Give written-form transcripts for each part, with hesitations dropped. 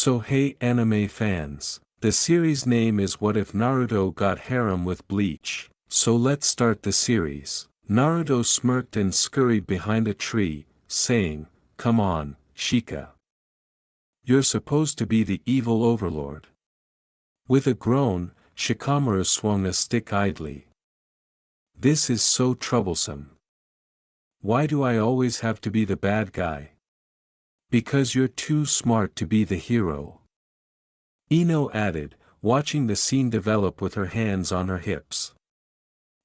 So hey anime fans, the series name is What If Naruto Got Harem with Bleach, so let's start the series. Naruto smirked and scurried behind a tree, saying, "Come on, Shika. You're supposed to be the evil overlord." With a groan, Shikamaru swung a stick idly. "This is so troublesome. Why do I always have to be the bad guy?" "Because you're too smart to be the hero," Ino added, watching the scene develop with her hands on her hips.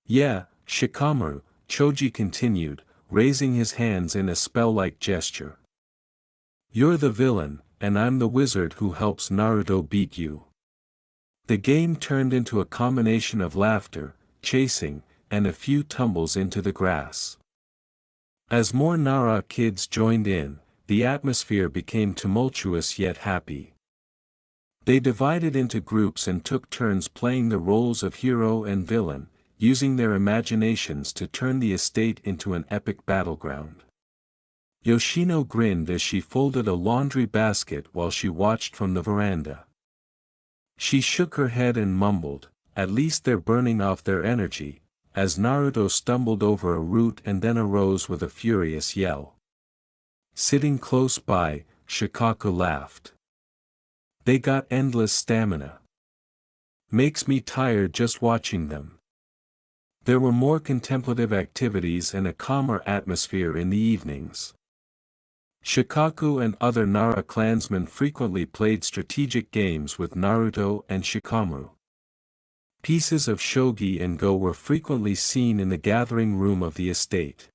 "Yeah, Shikamaru," Choji continued, raising his hands in a spell-like gesture. "You're the villain, and I'm the wizard who helps Naruto beat you." The game turned into a combination of laughter, chasing, and a few tumbles into the grass. As more Nara kids joined in, the atmosphere became tumultuous yet happy. They divided into groups and took turns playing the roles of hero and villain, using their imaginations to turn the estate into an epic battleground. Yoshino grinned as she folded a laundry basket while she watched from the veranda. She shook her head and mumbled, "At least they're burning off their energy," as Naruto stumbled over a root and then arose with a furious yell. Sitting close by, Shikaku laughed. "They got endless stamina. Makes me tired just watching them." There were more contemplative activities and a calmer atmosphere in the evenings. Shikaku and other Nara clansmen frequently played strategic games with Naruto and Shikamaru. Pieces of shogi and go were frequently seen in the gathering room of the estate.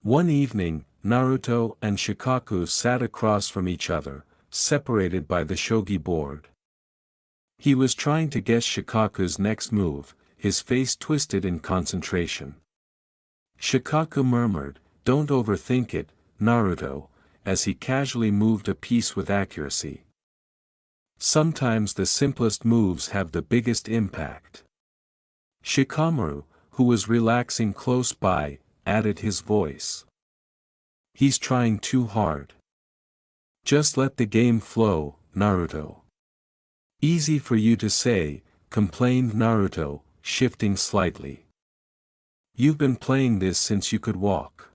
One evening, Naruto and Shikaku sat across from each other, separated by the shogi board. He was trying to guess Shikaku's next move, his face twisted in concentration. Shikaku murmured, "Don't overthink it, Naruto," as he casually moved a piece with accuracy. Sometimes the simplest moves have the biggest impact. Shikamaru, who was relaxing close by, added his voice. "He's trying too hard. Just let the game flow, Naruto." "Easy for you to say," complained Naruto, shifting slightly. "You've been playing this since you could walk."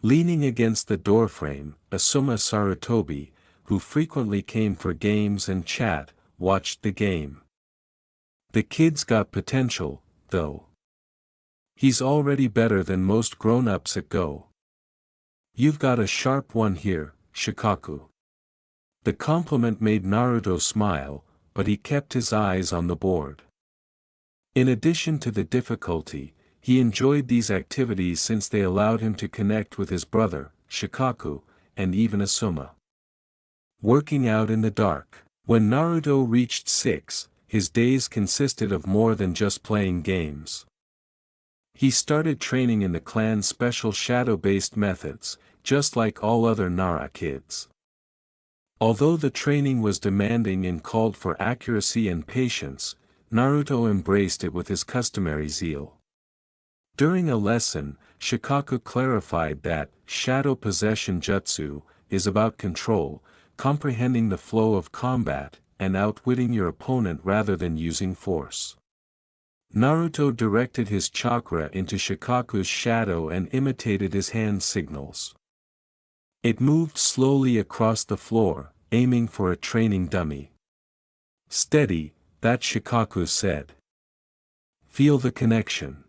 Leaning against the doorframe, Asuma Sarutobi, who frequently came for games and chat, watched the game. "The kid's got potential, though. He's already better than most grown-ups at Go." "You've got a sharp one here, Shikaku." The compliment made Naruto smile, but he kept his eyes on the board. In addition to the difficulty, he enjoyed these activities since they allowed him to connect with his brother, Shikaku, and even Asuma. Working out in the dark. When Naruto reached 6, his days consisted of more than just playing games. He started training in the clan's special shadow-based methods, just like all other Nara kids. Although the training was demanding and called for accuracy and patience, Naruto embraced it with his customary zeal. During a lesson, Shikaku clarified that shadow possession jutsu is about control, comprehending the flow of combat, and outwitting your opponent rather than using force. Naruto directed his chakra into Shikaku's shadow and imitated his hand signals. It moved slowly across the floor, aiming for a training dummy. "Steady," that Shikaku said. "Feel the connection.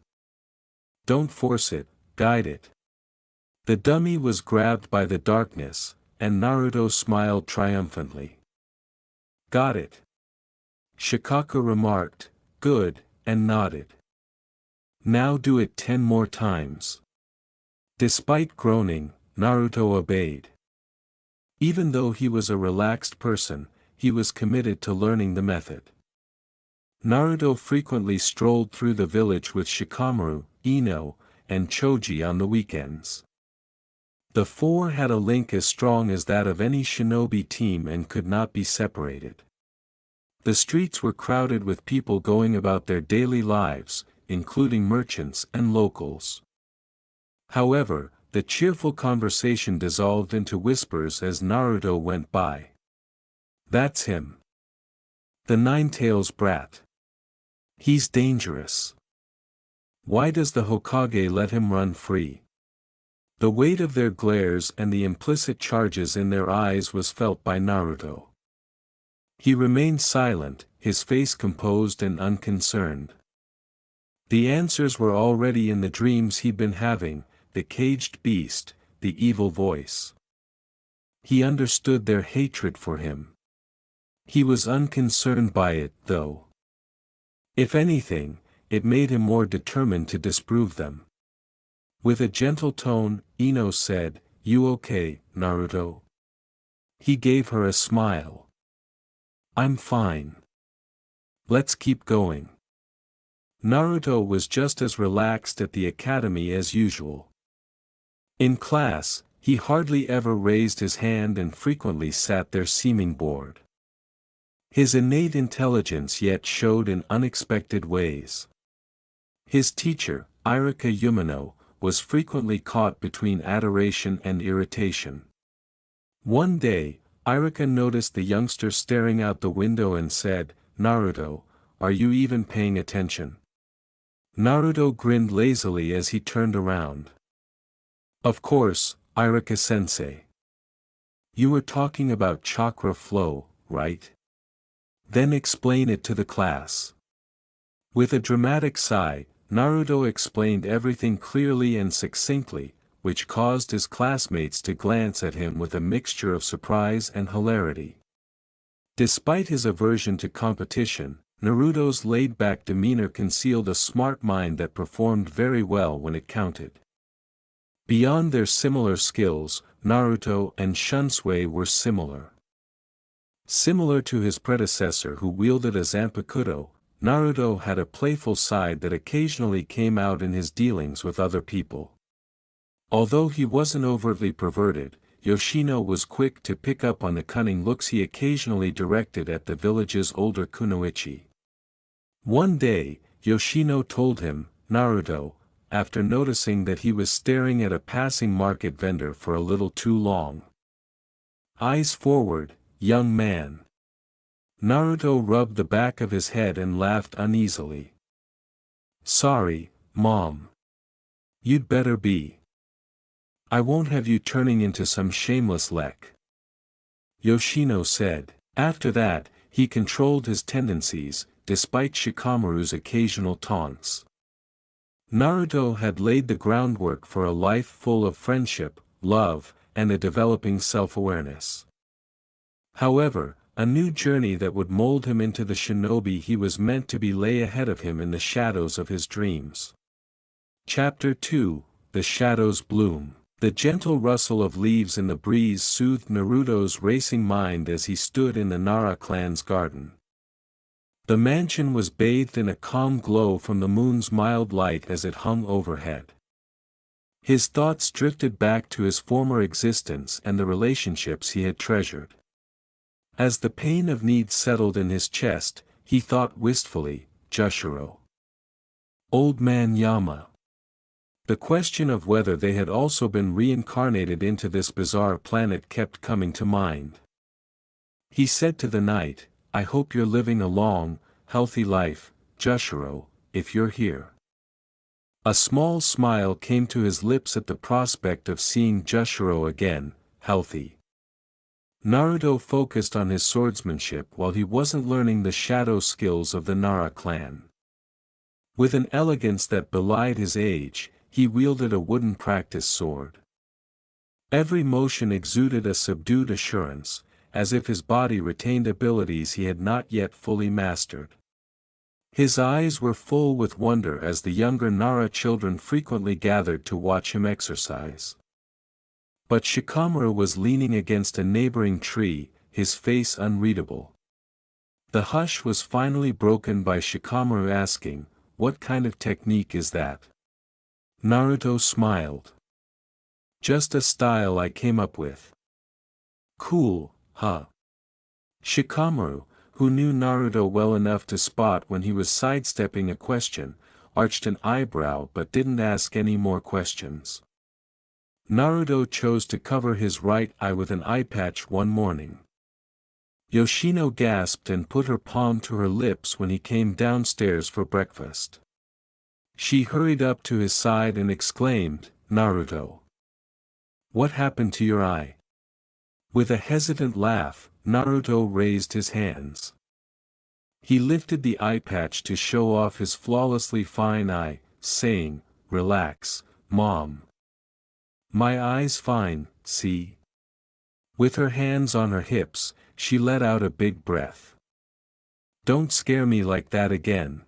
Don't force it, guide it." The dummy was grabbed by the darkness, and Naruto smiled triumphantly. "Got it." Shikaku remarked, "Good," and nodded. "Now do it 10 more times." Despite groaning, Naruto obeyed. Even though he was a relaxed person, he was committed to learning the method. Naruto frequently strolled through the village with Shikamaru, Ino, and Choji on the weekends. The four had a link as strong as that of any shinobi team and could not be separated. The streets were crowded with people going about their daily lives, including merchants and locals. However, the cheerful conversation dissolved into whispers as Naruto went by. That's him. The Nine-Tails brat. He's dangerous. Why does the Hokage let him run free? The weight of their glares and the implicit charges in their eyes was felt by Naruto. He remained silent, his face composed and unconcerned. The answers were already in the dreams he'd been having, the caged beast, the evil voice. He understood their hatred for him. He was unconcerned by it, though. If anything, it made him more determined to disprove them. With a gentle tone, Ino said, "You okay, Naruto?" He gave her a smile. "I'm fine. Let's keep going." Naruto was just as relaxed at the academy as usual. In class, he hardly ever raised his hand and frequently sat there seeming bored. His innate intelligence yet showed in unexpected ways. His teacher, Irika Yumino, was frequently caught between adoration and irritation. One day, Irika noticed the youngster staring out the window and said, "Naruto, are you even paying attention?" Naruto grinned lazily as he turned around. "Of course, Irika-sensei. You were talking about chakra flow, right? Then explain it to the class." With a dramatic sigh, Naruto explained everything clearly and succinctly, which caused his classmates to glance at him with a mixture of surprise and hilarity. Despite his aversion to competition, Naruto's laid-back demeanor concealed a smart mind that performed very well when it counted. Beyond their similar skills, Naruto and Shunsui were similar. Similar to his predecessor who wielded a Zanpakuto, Naruto had a playful side that occasionally came out in his dealings with other people. Although he wasn't overtly perverted, Yoshino was quick to pick up on the cunning looks he occasionally directed at the village's older kunoichi. One day, Yoshino told him, "Naruto," after noticing that he was staring at a passing market vendor for a little too long. "Eyes forward, young man." Naruto rubbed the back of his head and laughed uneasily. "Sorry, Mom. You'd better be. I won't have you turning into some shameless lek," Yoshino said. After that, he controlled his tendencies, despite Shikamaru's occasional taunts. Naruto had laid the groundwork for a life full of friendship, love, and a developing self-awareness. However, a new journey that would mold him into the shinobi he was meant to be lay ahead of him in the shadows of his dreams. Chapter 2, The Shadows Bloom. The gentle rustle of leaves in the breeze soothed Naruto's racing mind as he stood in the Nara clan's garden. The mansion was bathed in a calm glow from the moon's mild light as it hung overhead. His thoughts drifted back to his former existence and the relationships he had treasured. As the pain of need settled in his chest, he thought wistfully, Jushiro. Old Man Yama. The question of whether they had also been reincarnated into this bizarre planet kept coming to mind. He said to the night, "I hope you're living a long, healthy life, Jushiro, if you're here." A small smile came to his lips at the prospect of seeing Jushiro again, healthy. Naruto focused on his swordsmanship while he wasn't learning the shadow skills of the Nara clan. With an elegance that belied his age, he wielded a wooden practice sword. Every motion exuded a subdued assurance, as if his body retained abilities he had not yet fully mastered. His eyes were full with wonder as the younger Nara children frequently gathered to watch him exercise. But Shikamaru was leaning against a neighboring tree, his face unreadable. The hush was finally broken by Shikamaru asking, "What kind of technique is that?" Naruto smiled. "Just a style I came up with." "Cool, huh?" Shikamaru, who knew Naruto well enough to spot when he was sidestepping a question, arched an eyebrow but didn't ask any more questions. Naruto chose to cover his right eye with an eye patch one morning. Yoshino gasped and put her palm to her lips when he came downstairs for breakfast. She hurried up to his side and exclaimed, "Naruto! What happened to your eye?" With a hesitant laugh, Naruto raised his hands. He lifted the eye patch to show off his flawlessly fine eye, saying, "Relax, Mom. My eye's fine, see?" With her hands on her hips, she let out a big breath. "Don't scare me like that again."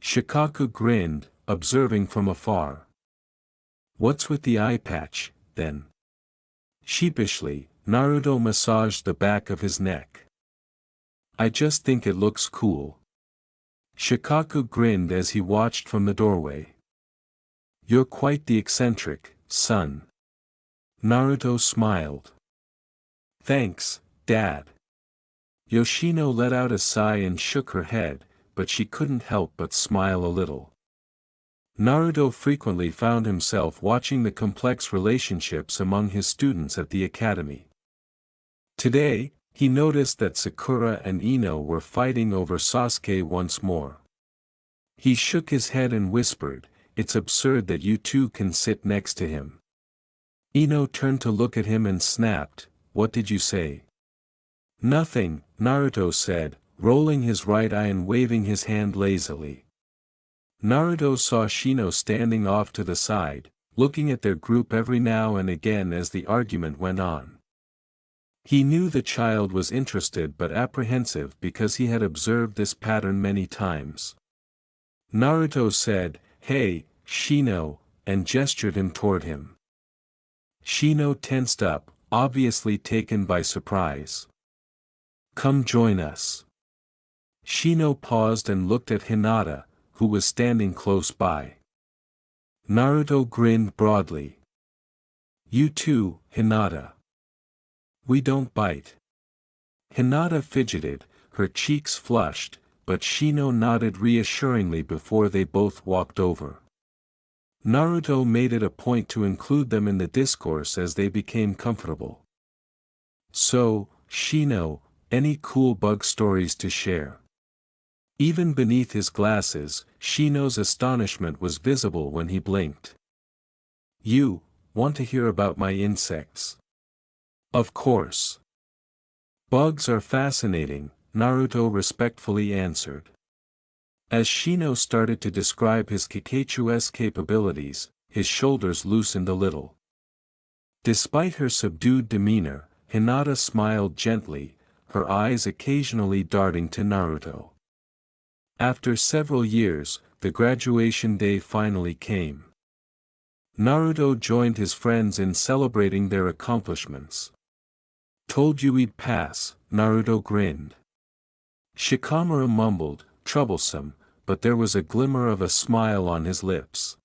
Shikaku grinned, observing from afar. "What's with the eye patch, then?" Sheepishly, Naruto massaged the back of his neck. "I just think it looks cool." Shikaku grinned as he watched from the doorway. "You're quite the eccentric, son." Naruto smiled. "Thanks, Dad." Yoshino let out a sigh and shook her head, but she couldn't help but smile a little. Naruto frequently found himself watching the complex relationships among his students at the academy. Today, he noticed that Sakura and Ino were fighting over Sasuke once more. He shook his head and whispered, "It's absurd that you two can sit next to him." Ino turned to look at him and snapped, "What did you say?" "Nothing," Naruto said, rolling his right eye and waving his hand lazily. Naruto saw Shino standing off to the side, looking at their group every now and again as the argument went on. He knew the child was interested but apprehensive because he had observed this pattern many times. Naruto said, "Hey, Shino," and gestured him toward him. Shino tensed up, obviously taken by surprise. "Come join us." Shino paused and looked at Hinata, who was standing close by. Naruto grinned broadly. "You too, Hinata. We don't bite." Hinata fidgeted, her cheeks flushed, but Shino nodded reassuringly before they both walked over. Naruto made it a point to include them in the discourse as they became comfortable. "So, Shino, any cool bug stories to share?" Even beneath his glasses, Shino's astonishment was visible when he blinked. "You, want to hear about my insects?" "Of course." "Bugs are fascinating," Naruto respectfully answered. As Shino started to describe his Kakachu's capabilities, his shoulders loosened a little. Despite her subdued demeanor, Hinata smiled gently, her eyes occasionally darting to Naruto. After several years, the graduation day finally came. Naruto joined his friends in celebrating their accomplishments. "Told you we'd pass," Naruto grinned. Shikamaru mumbled, "Troublesome," but there was a glimmer of a smile on his lips.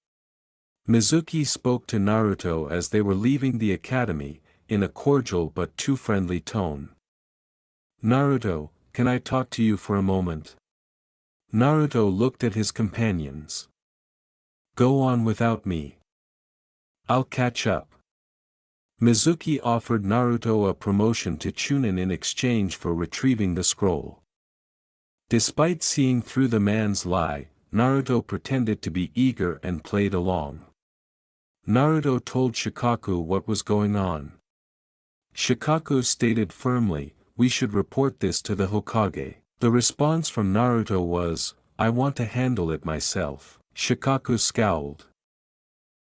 Mizuki spoke to Naruto as they were leaving the academy, in a cordial but too friendly tone. "Naruto, can I talk to you for a moment?" Naruto looked at his companions. "Go on without me. I'll catch up." Mizuki offered Naruto a promotion to Chunin in exchange for retrieving the scroll. Despite seeing through the man's lie, Naruto pretended to be eager and played along. Naruto told Shikaku what was going on. Shikaku stated firmly, "We should report this to the Hokage." The response from Naruto was, "I want to handle it myself." Shikaku scowled.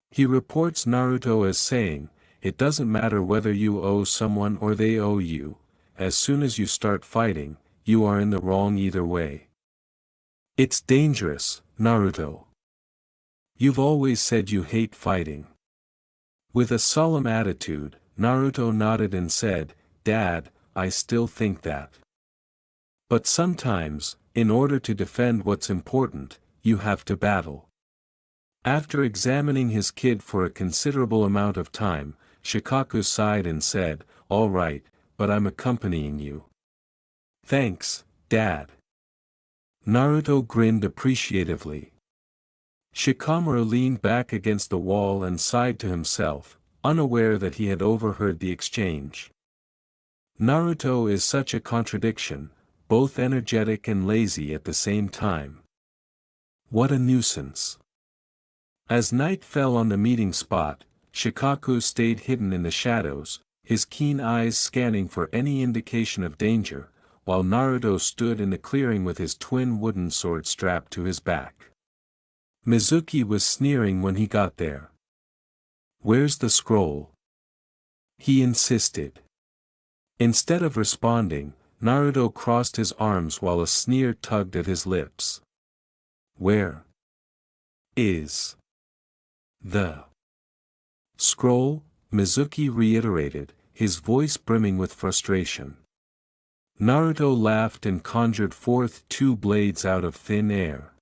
He reports Naruto as saying, "It doesn't matter whether you owe someone or they owe you, as soon as you start fighting, you are in the wrong either way. It's dangerous, Naruto. You've always said you hate fighting." With a solemn attitude, Naruto nodded and said, "Dad, I still think that. But sometimes, in order to defend what's important, you have to battle." After examining his kid for a considerable amount of time, Shikaku sighed and said, "All right, but I'm accompanying you." "Thanks, Dad." Naruto grinned appreciatively. Shikamaru leaned back against the wall and sighed to himself, unaware that he had overheard the exchange. Naruto is such a contradiction, both energetic and lazy at the same time. What a nuisance. As night fell on the meeting spot, Shikaku stayed hidden in the shadows, his keen eyes scanning for any indication of danger, while Naruto stood in the clearing with his twin wooden sword strapped to his back. Mizuki was sneering when he got there. "Where's the scroll?" he insisted. Instead of responding, Naruto crossed his arms while a sneer tugged at his lips. "Where is the scroll?" Mizuki reiterated, his voice brimming with frustration. Naruto laughed and conjured forth two blades out of thin air.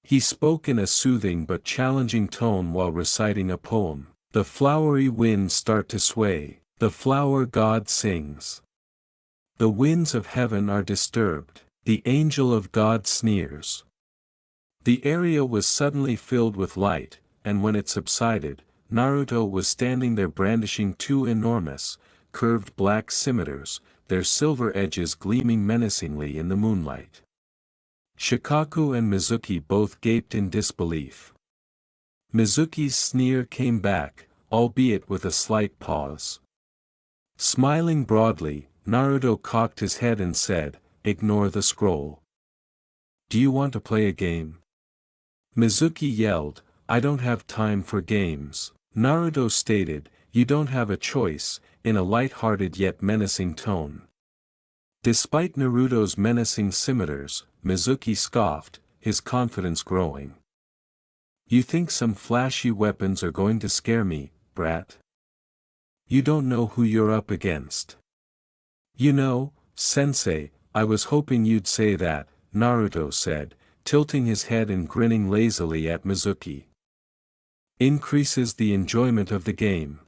He spoke in a soothing but challenging tone while reciting a poem. The flowery winds start to sway, the flower god sings. The winds of heaven are disturbed, the angel of God sneers. The area was suddenly filled with light, and when it subsided, Naruto was standing there brandishing two enormous, curved black scimitars, their silver edges gleaming menacingly in the moonlight. Shikaku and Mizuki both gaped in disbelief. Mizuki's sneer came back, albeit with a slight pause. Smiling broadly, Naruto cocked his head and said, "Ignore the scroll. Do you want to play a game?" Mizuki yelled, "I don't have time for games." Naruto stated, "You don't have a choice," in a light-hearted yet menacing tone. Despite Naruto's menacing scimitars, Mizuki scoffed, his confidence growing. "You think some flashy weapons are going to scare me, brat? You don't know who you're up against." "You know, sensei, I was hoping you'd say that," Naruto said, tilting his head and grinning lazily at Mizuki. "Increases the enjoyment of the game."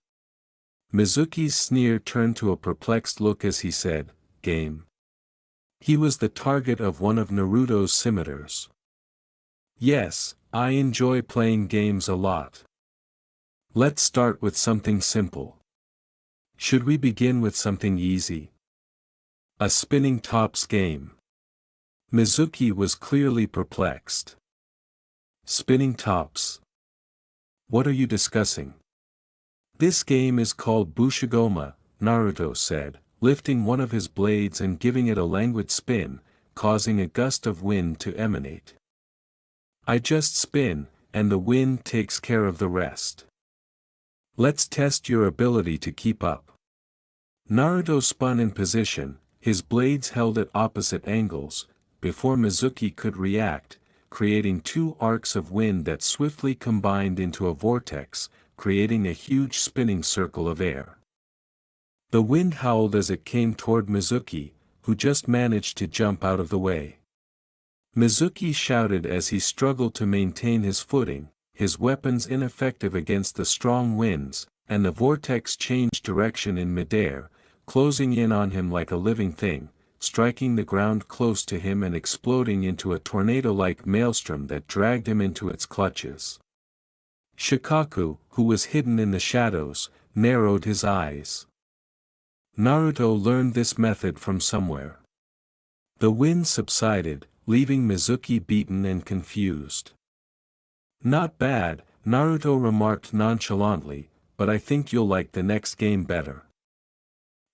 Mizuki's sneer turned to a perplexed look as he said, "Game?" He was the target of one of Naruto's scimitars. "Yes, I enjoy playing games a lot. Let's start with something simple. Should we begin with something easy? A spinning tops game." Mizuki was clearly perplexed. "Spinning tops? What are you discussing?" "This game is called Bushigoma," Naruto said, lifting one of his blades and giving it a languid spin, causing a gust of wind to emanate. "I just spin, and the wind takes care of the rest. Let's test your ability to keep up." Naruto spun in position, his blades held at opposite angles, before Mizuki could react, creating two arcs of wind that swiftly combined into a vortex, creating a huge spinning circle of air. The wind howled as it came toward Mizuki, who just managed to jump out of the way. Mizuki shouted as he struggled to maintain his footing, his weapons ineffective against the strong winds, and the vortex changed direction in midair, closing in on him like a living thing, striking the ground close to him and exploding into a tornado-like maelstrom that dragged him into its clutches. Shikaku, who was hidden in the shadows, narrowed his eyes. Naruto learned this method from somewhere. The wind subsided, leaving Mizuki beaten and confused. "Not bad," Naruto remarked nonchalantly, "but I think you'll like the next game better."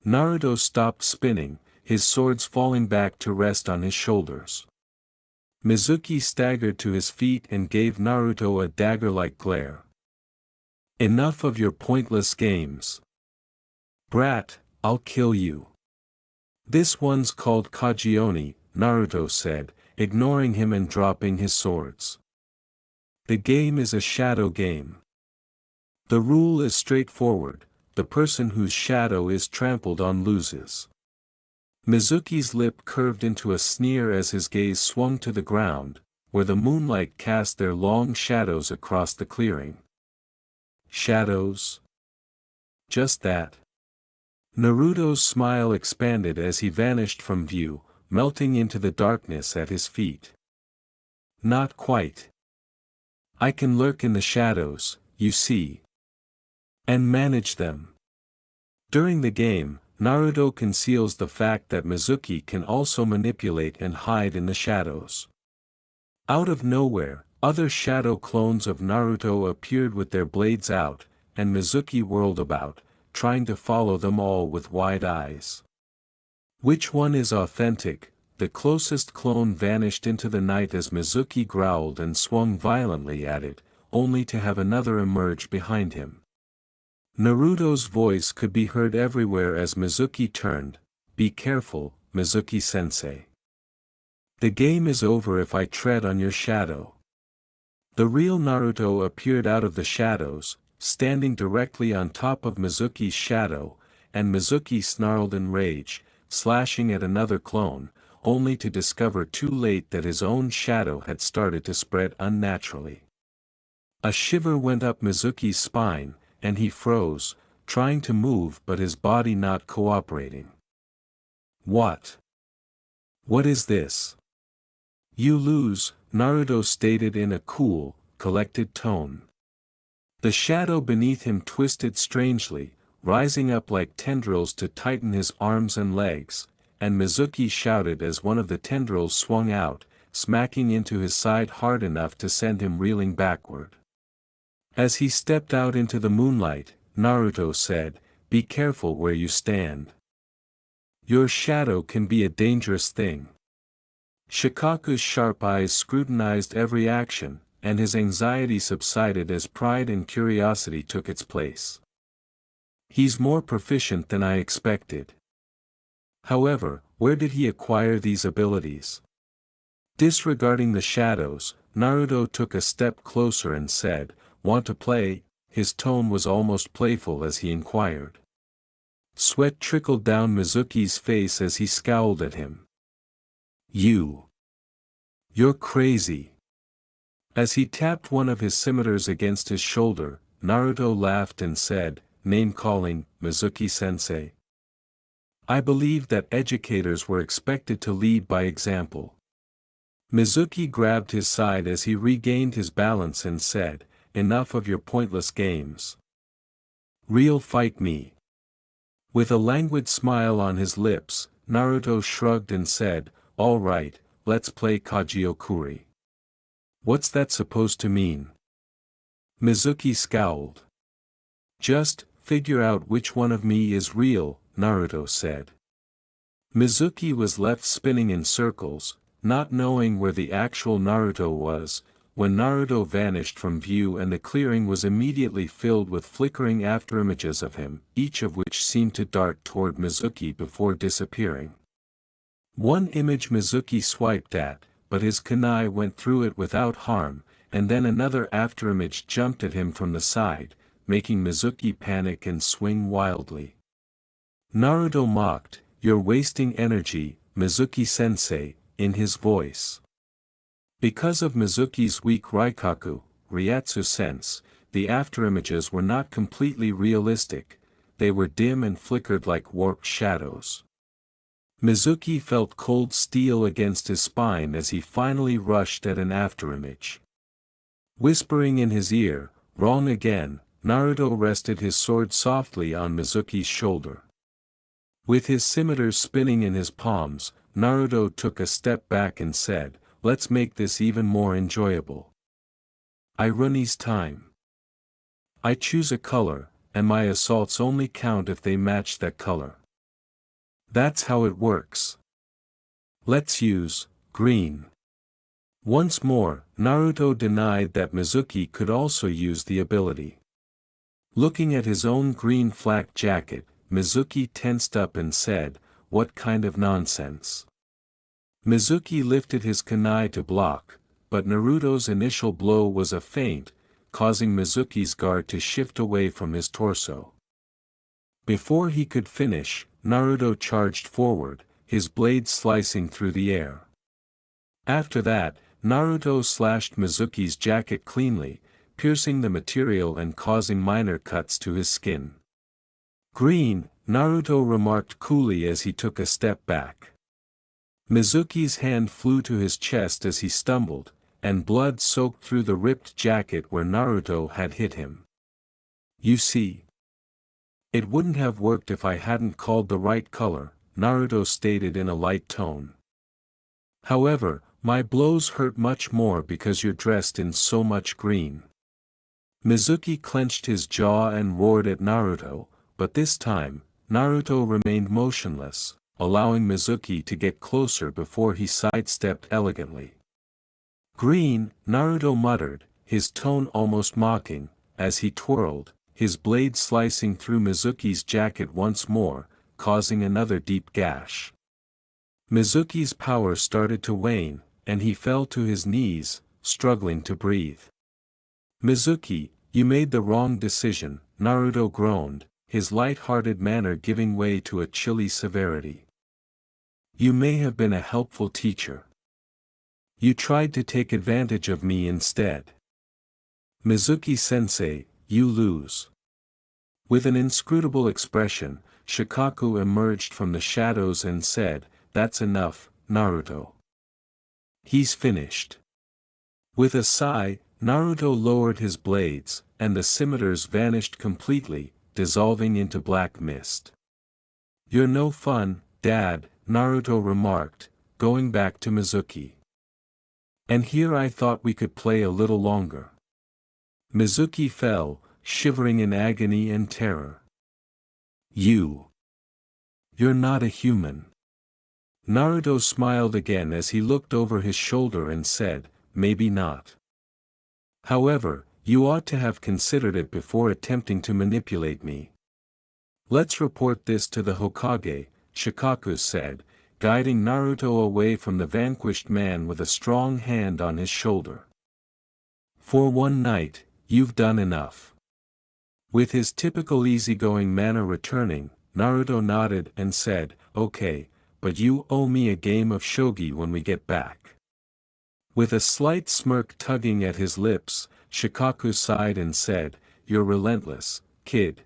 Naruto stopped spinning, his swords falling back to rest on his shoulders. Mizuki staggered to his feet and gave Naruto a dagger-like glare. "Enough of your pointless games. Brat, I'll kill you." "This one's called Kajioni," Naruto said, ignoring him and dropping his swords. "The game is a shadow game. The rule is straightforward, the person whose shadow is trampled on loses." Mizuki's lip curved into a sneer as his gaze swung to the ground, where the moonlight cast their long shadows across the clearing. "Shadows? Just that?" Naruto's smile expanded as he vanished from view, melting into the darkness at his feet. "Not quite. I can lurk in the shadows, you see. And manage them." During the game, Naruto conceals the fact that Mizuki can also manipulate and hide in the shadows. Out of nowhere, other shadow clones of Naruto appeared with their blades out, and Mizuki whirled about, trying to follow them all with wide eyes. Which one is authentic? The closest clone vanished into the night as Mizuki growled and swung violently at it, only to have another emerge behind him. Naruto's voice could be heard everywhere as Mizuki turned. "Be careful, Mizuki-sensei. The game is over if I tread on your shadow." The real Naruto appeared out of the shadows, standing directly on top of Mizuki's shadow, and Mizuki snarled in rage, slashing at another clone, only to discover too late that his own shadow had started to spread unnaturally. A shiver went up Mizuki's spine, and he froze, trying to move but his body not cooperating. "What? What is this?" "You lose," Naruto stated in a cool, collected tone. The shadow beneath him twisted strangely, rising up like tendrils to tighten his arms and legs, and Mizuki shouted as one of the tendrils swung out, smacking into his side hard enough to send him reeling backward. As he stepped out into the moonlight, Naruto said, "Be careful where you stand. Your shadow can be a dangerous thing." Shikaku's sharp eyes scrutinized every action, and his anxiety subsided as pride and curiosity took its place. "He's more proficient than I expected. However, where did he acquire these abilities?" Disregarding the shadows, Naruto took a step closer and said, "Want to play?" His tone was almost playful as he inquired. Sweat trickled down Mizuki's face as he scowled at him. You're crazy." As he tapped one of his scimitars against his shoulder, Naruto laughed and said, "Name-calling, Mizuki-sensei. I believe that educators were expected to lead by example." Mizuki grabbed his side as he regained his balance and said, "Enough of your pointless games. Real fight me." With a languid smile on his lips, Naruto shrugged and said, "All right, let's play Kajiokuri." "What's that supposed to mean?" Mizuki scowled. "Just figure out which one of me is real," Naruto said. Mizuki was left spinning in circles, not knowing where the actual Naruto was, when Naruto vanished from view and the clearing was immediately filled with flickering afterimages of him, each of which seemed to dart toward Mizuki before disappearing. One image Mizuki swiped at, but his kunai went through it without harm, and then another afterimage jumped at him from the side, making Mizuki panic and swing wildly. Naruto mocked, "You're wasting energy, Mizuki-sensei," in his voice. Because of Mizuki's weak Raikaku, Ryatsu sense, the afterimages were not completely realistic, they were dim and flickered like warped shadows. Mizuki felt cold steel against his spine as he finally rushed at an afterimage. Whispering in his ear, "Wrong again," Naruto rested his sword softly on Mizuki's shoulder. With his scimitars spinning in his palms, Naruto took a step back and said, "Let's make this even more enjoyable. Irony's time. I choose a color, and my assaults only count if they match that color. That's how it works. Let's use green." Once more, Naruto denied that Mizuki could also use the ability. Looking at his own green flak jacket, Mizuki tensed up and said, "What kind of nonsense?" Mizuki lifted his kunai to block, but Naruto's initial blow was a feint, causing Mizuki's guard to shift away from his torso. Before he could finish, Naruto charged forward, his blade slicing through the air. After that, Naruto slashed Mizuki's jacket cleanly, piercing the material and causing minor cuts to his skin. "Green," Naruto remarked coolly as he took a step back. Mizuki's hand flew to his chest as he stumbled, and blood soaked through the ripped jacket where Naruto had hit him. "You see? It wouldn't have worked if I hadn't called the right color, Naruto stated in a light tone. However, my blows hurt much more because you're dressed in so much green. Mizuki clenched his jaw and roared at Naruto, but this time, Naruto remained motionless, allowing Mizuki to get closer before he sidestepped elegantly. Green, Naruto muttered, his tone almost mocking, as he twirled, his blade slicing through Mizuki's jacket once more, causing another deep gash. Mizuki's power started to wane, and he fell to his knees, struggling to breathe. Mizuki, you made the wrong decision, Naruto groaned, his light-hearted manner giving way to a chilly severity. You may have been a helpful teacher. You tried to take advantage of me instead. Mizuki-sensei, you lose. With an inscrutable expression, Shikaku emerged from the shadows and said, "That's enough, Naruto. He's finished." With a sigh, Naruto lowered his blades, and the scimitars vanished completely, dissolving into black mist. "You're no fun, Dad," Naruto remarked, going back to Mizuki. "And here I thought we could play a little longer." Mizuki fell, shivering in agony and terror. You're not a human." Naruto smiled again as he looked over his shoulder and said, "Maybe not. However, you ought to have considered it before attempting to manipulate me." "Let's report this to the Hokage," Shikaku said, guiding Naruto away from the vanquished man with a strong hand on his shoulder. "For one night, you've done enough." With his typical easygoing manner returning, Naruto nodded and said, "Okay, but you owe me a game of shogi when we get back." With a slight smirk tugging at his lips, Shikaku sighed and said, "You're relentless, kid."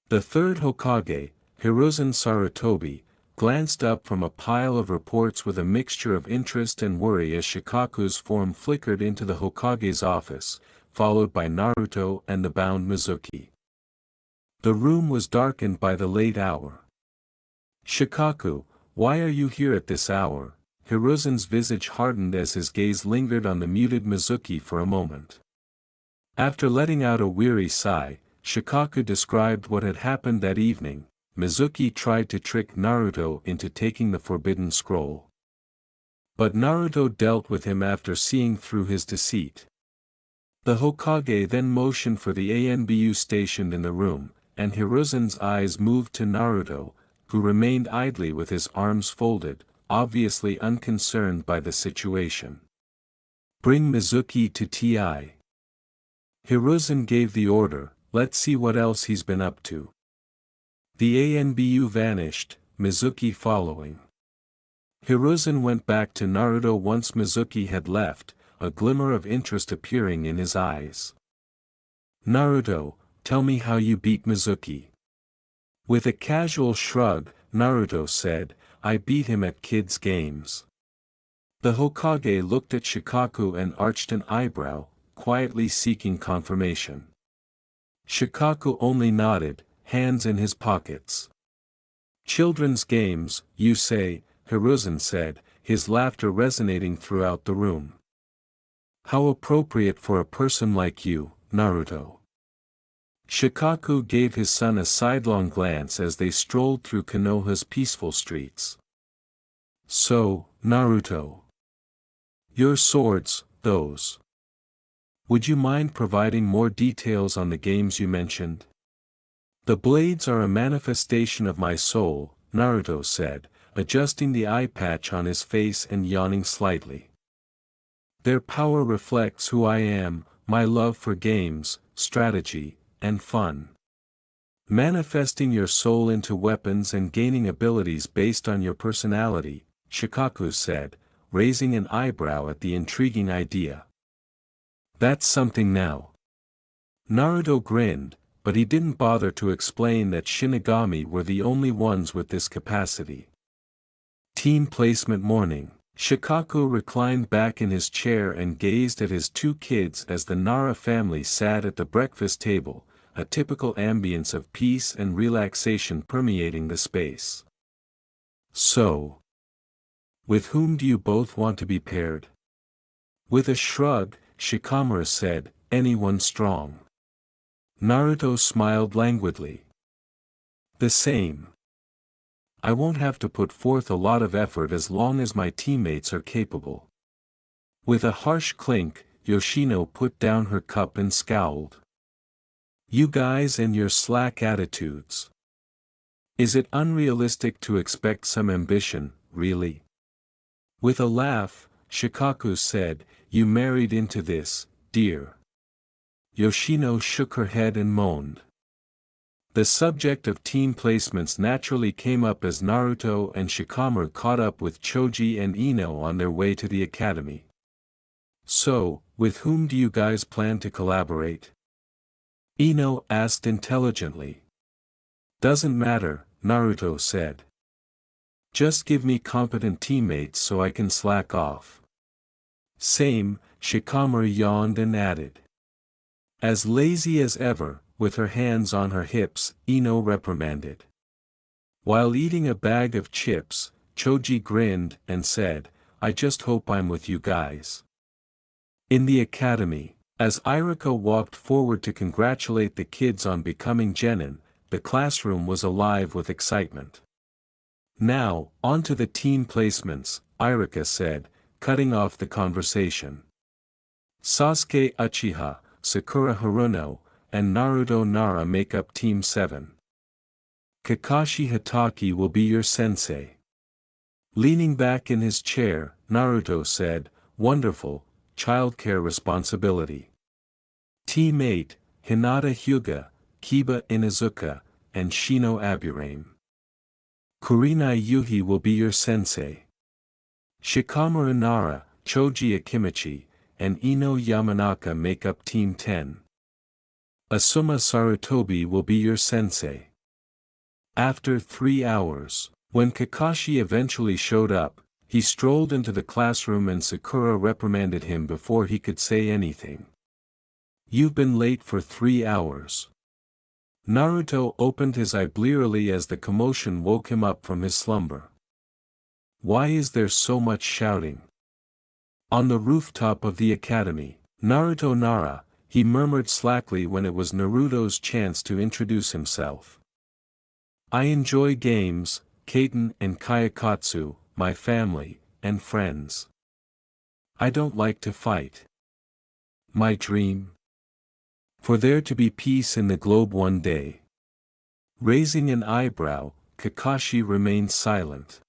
The third Hokage, Hiruzen Sarutobi, glanced up from a pile of reports with a mixture of interest and worry as Shikaku's form flickered into the Hokage's office, followed by Naruto and the bound Mizuki. The room was darkened by the late hour. "Shikaku, why are you here at this hour?" Hiruzen's visage hardened as his gaze lingered on the muted Mizuki for a moment. After letting out a weary sigh, Shikaku described what had happened that evening. Mizuki tried to trick Naruto into taking the forbidden scroll. But Naruto dealt with him after seeing through his deceit. The Hokage then motioned for the ANBU stationed in the room, and Hiruzen's eyes moved to Naruto, who remained idly with his arms folded, obviously unconcerned by the situation. "Bring Mizuki to TI." Hiruzen gave the order, "Let's see what else he's been up to." The ANBU vanished, Mizuki following. Hiruzen went back to Naruto once Mizuki had left, a glimmer of interest appearing in his eyes. "Naruto, tell me how you beat Mizuki." With a casual shrug, Naruto said, "I beat him at kids' games." The Hokage looked at Shikaku and arched an eyebrow, quietly seeking confirmation. Shikaku only nodded, hands in his pockets. "Children's games, you say," Hiruzen said, his laughter resonating throughout the room. "How appropriate for a person like you, Naruto." Shikaku gave his son a sidelong glance as they strolled through Konoha's peaceful streets. "So, Naruto. Your swords, those. Would you mind providing more details on the games you mentioned?" "The blades are a manifestation of my soul," Naruto said, adjusting the eye patch on his face and yawning slightly. "Their power reflects who I am, my love for games, strategy, and fun. Manifesting your soul into weapons and gaining abilities based on your personality," Shikaku said, raising an eyebrow at the intriguing idea. "That's something now." Naruto grinned, but he didn't bother to explain that Shinigami were the only ones with this capacity. Team placement morning. Shikaku reclined back in his chair and gazed at his two kids as the Nara family sat at the breakfast table, a typical ambience of peace and relaxation permeating the space. So, with whom do you both want to be paired? With a shrug, Shikamaru said, anyone strong. Naruto smiled languidly. The same. I won't have to put forth a lot of effort as long as my teammates are capable. With a harsh clink, Yoshino put down her cup and scowled. You guys and your slack attitudes. Is it unrealistic to expect some ambition, really? With a laugh, Shikaku said, you married into this, dear. Yoshino shook her head and moaned. The subject of team placements naturally came up as Naruto and Shikamaru caught up with Choji and Ino on their way to the academy. So, with whom do you guys plan to collaborate? Ino asked intelligently. Doesn't matter, Naruto said. Just give me competent teammates so I can slack off. Same, Shikamaru yawned and added. As lazy as ever, with her hands on her hips, Ino reprimanded. While eating a bag of chips, Choji grinned and said, I just hope I'm with you guys. In the academy, as Iruka walked forward to congratulate the kids on becoming genin, the classroom was alive with excitement. Now, on to the team placements, Iruka said, cutting off the conversation. Sasuke Uchiha, Sakura Haruno, and Naruto Nara make up Team 7. Kakashi Hatake will be your sensei. Leaning back in his chair, Naruto said, wonderful, childcare responsibility. Team 8, Hinata Hyuga, Kiba Inuzuka, and Shino Aburame. Kurenai Yuhi will be your sensei. Shikamaru Nara, Choji Akimichi, and Ino Yamanaka make up Team 10. Asuma Sarutobi will be your sensei. After 3 hours, when Kakashi eventually showed up, he strolled into the classroom and Sakura reprimanded him before he could say anything. You've been late for 3 hours. Naruto opened his eye blearily as the commotion woke him up from his slumber. Why is there so much shouting? On the rooftop of the academy, Naruto Nara, he murmured slackly when it was Naruto's chance to introduce himself. I enjoy games, Kaiten and Kayakatsu, my family, and friends. I don't like to fight. My dream? For there to be peace in the globe one day. Raising an eyebrow, Kakashi remained silent.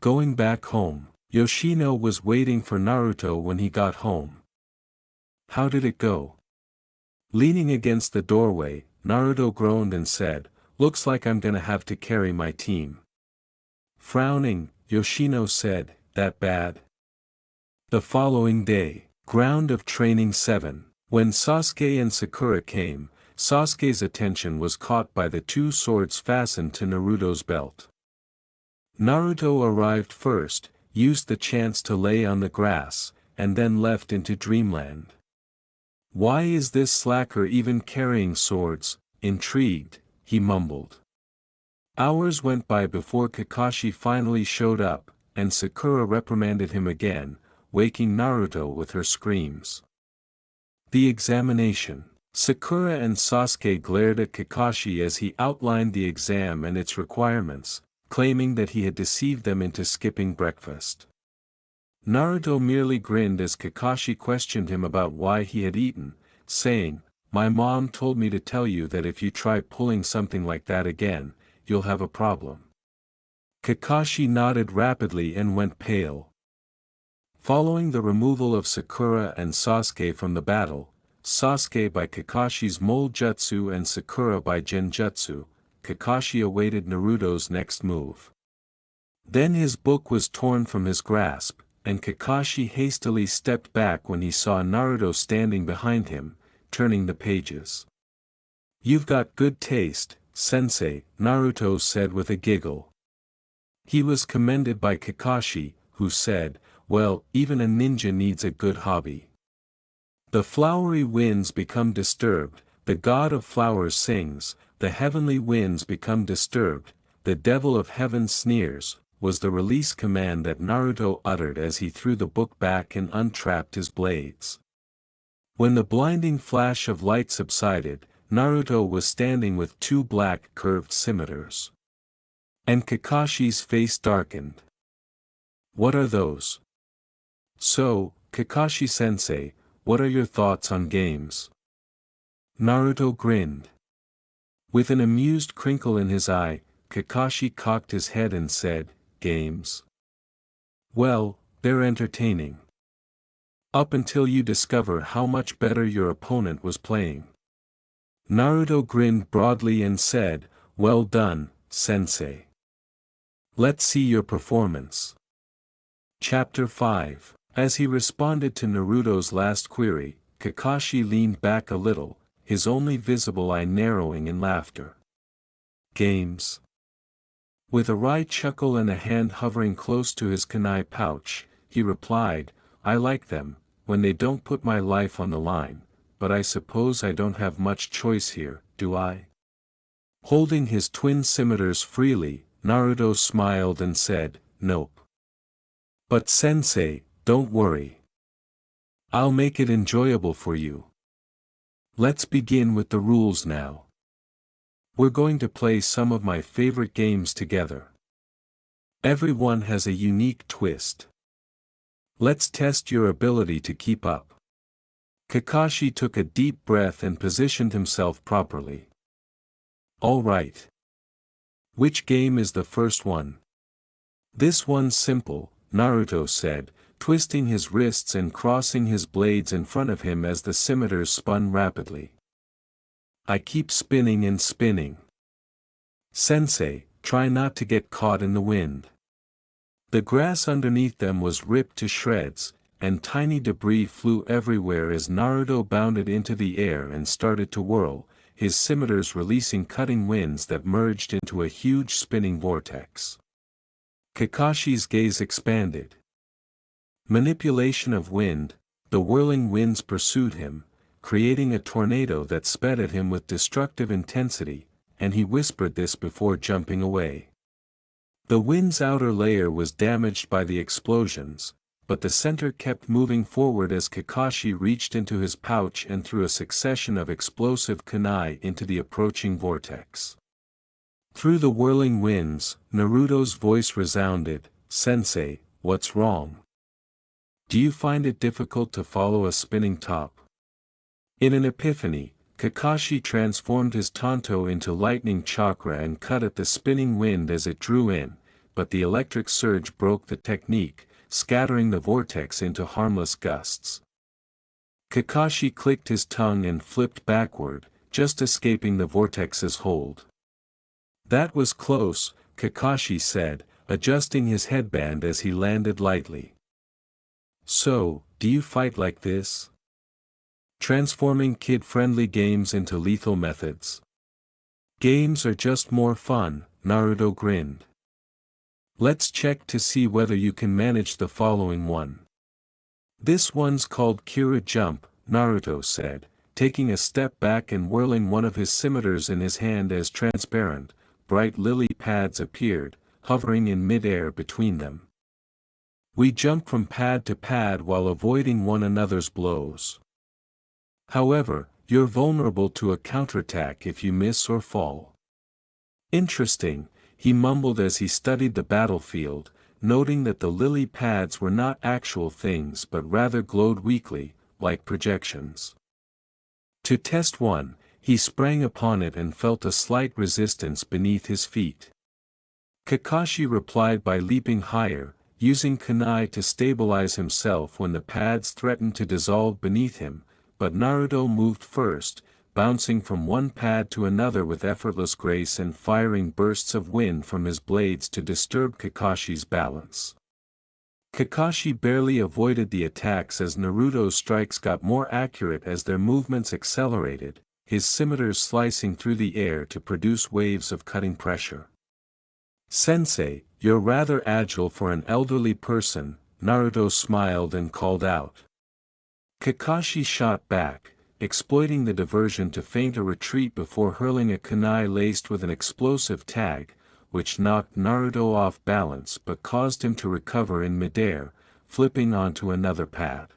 Going back home, Yoshino was waiting for Naruto when he got home. How did it go? Leaning against the doorway, Naruto groaned and said, looks like I'm gonna have to carry my team. Frowning, Yoshino said, that bad? The following day, ground of training 7, when Sasuke and Sakura came, Sasuke's attention was caught by the 2 swords fastened to Naruto's belt. Naruto arrived first, used the chance to lay on the grass, and then left into dreamland. Why is this slacker even carrying swords? Intrigued, he mumbled. Hours went by before Kakashi finally showed up, and Sakura reprimanded him again, waking Naruto with her screams. The examination. Sakura and Sasuke glared at Kakashi as he outlined the exam and its requirements, claiming that he had deceived them into skipping breakfast. Naruto merely grinned as Kakashi questioned him about why he had eaten, saying, my mom told me to tell you that if you try pulling something like that again, you'll have a problem. Kakashi nodded rapidly and went pale. Following the removal of Sakura and Sasuke from the battle, Sasuke by Kakashi's Mole Jutsu and Sakura by Genjutsu, Kakashi awaited Naruto's next move. Then his book was torn from his grasp, and Kakashi hastily stepped back when he saw Naruto standing behind him, turning the pages. You've got good taste, sensei, Naruto said with a giggle. He was commended by Kakashi, who said, well, even a ninja needs a good hobby. The flowery winds become disturbed, the god of flowers sings, the heavenly winds become disturbed, the devil of heaven sneers, was the release command that Naruto uttered as he threw the book back and untrapped his blades. When the blinding flash of light subsided, Naruto was standing with two black curved scimitars. And Kakashi's face darkened. What are those? So, Kakashi-sensei, what are your thoughts on games? Naruto grinned. With an amused crinkle in his eye, Kakashi cocked his head and said, games? Well, they're entertaining. Up until you discover how much better your opponent was playing. Naruto grinned broadly and said, well done, sensei. Let's see your performance. Chapter 5. As he responded to Naruto's last query, Kakashi leaned back a little, his only visible eye narrowing in laughter. Games? With a wry chuckle and a hand hovering close to his kunai pouch, he replied, I like them, when they don't put my life on the line, but I suppose I don't have much choice here, do I? Holding his twin scimitars freely, Naruto smiled and said, nope. But sensei, don't worry. I'll make it enjoyable for you. Let's begin with the rules now. We're going to play some of my favorite games together. Everyone has a unique twist. Let's test your ability to keep up. Kakashi took a deep breath and positioned himself properly. All right. Which game is the first one? This one's simple, Naruto said, twisting his wrists and crossing his blades in front of him as the scimitars spun rapidly. I keep spinning and spinning. Sensei, try not to get caught in the wind. The grass underneath them was ripped to shreds, and tiny debris flew everywhere as Naruto bounded into the air and started to whirl, his scimitars releasing cutting winds that merged into a huge spinning vortex. Kakashi's gaze expanded. Manipulation of wind, the whirling winds pursued him, creating a tornado that sped at him with destructive intensity, and he whispered this before jumping away. The wind's outer layer was damaged by the explosions, but the center kept moving forward as Kakashi reached into his pouch and threw a succession of explosive kunai into the approaching vortex. Through the whirling winds, Naruto's voice resounded, Sensei, what's wrong? Do you find it difficult to follow a spinning top? In an epiphany, Kakashi transformed his tanto into lightning chakra and cut at the spinning wind as it drew in, but the electric surge broke the technique, scattering the vortex into harmless gusts. Kakashi clicked his tongue and flipped backward, just escaping the vortex's hold. That was close, Kakashi said, adjusting his headband as he landed lightly. So, do you fight like this? Transforming kid-friendly games into lethal methods. Games are just more fun, Naruto grinned. Let's check to see whether you can manage the following one. This one's called Kira Jump, Naruto said, taking a step back and whirling one of his scimitars in his hand as transparent, bright lily pads appeared, hovering in mid-air between them. We jump from pad to pad while avoiding one another's blows. However, you're vulnerable to a counterattack if you miss or fall. Interesting, he mumbled as he studied the battlefield, noting that the lily pads were not actual things but rather glowed weakly, like projections. To test one, he sprang upon it and felt a slight resistance beneath his feet. Kakashi replied by leaping higher, using kunai to stabilize himself when the pads threatened to dissolve beneath him, but Naruto moved first, bouncing from one pad to another with effortless grace and firing bursts of wind from his blades to disturb Kakashi's balance. Kakashi barely avoided the attacks as Naruto's strikes got more accurate as their movements accelerated, his scimitars slicing through the air to produce waves of cutting pressure. Sensei, you're rather agile for an elderly person, Naruto smiled and called out. Kakashi shot back, exploiting the diversion to feint a retreat before hurling a kunai laced with an explosive tag, which knocked Naruto off balance but caused him to recover in midair, flipping onto another pad.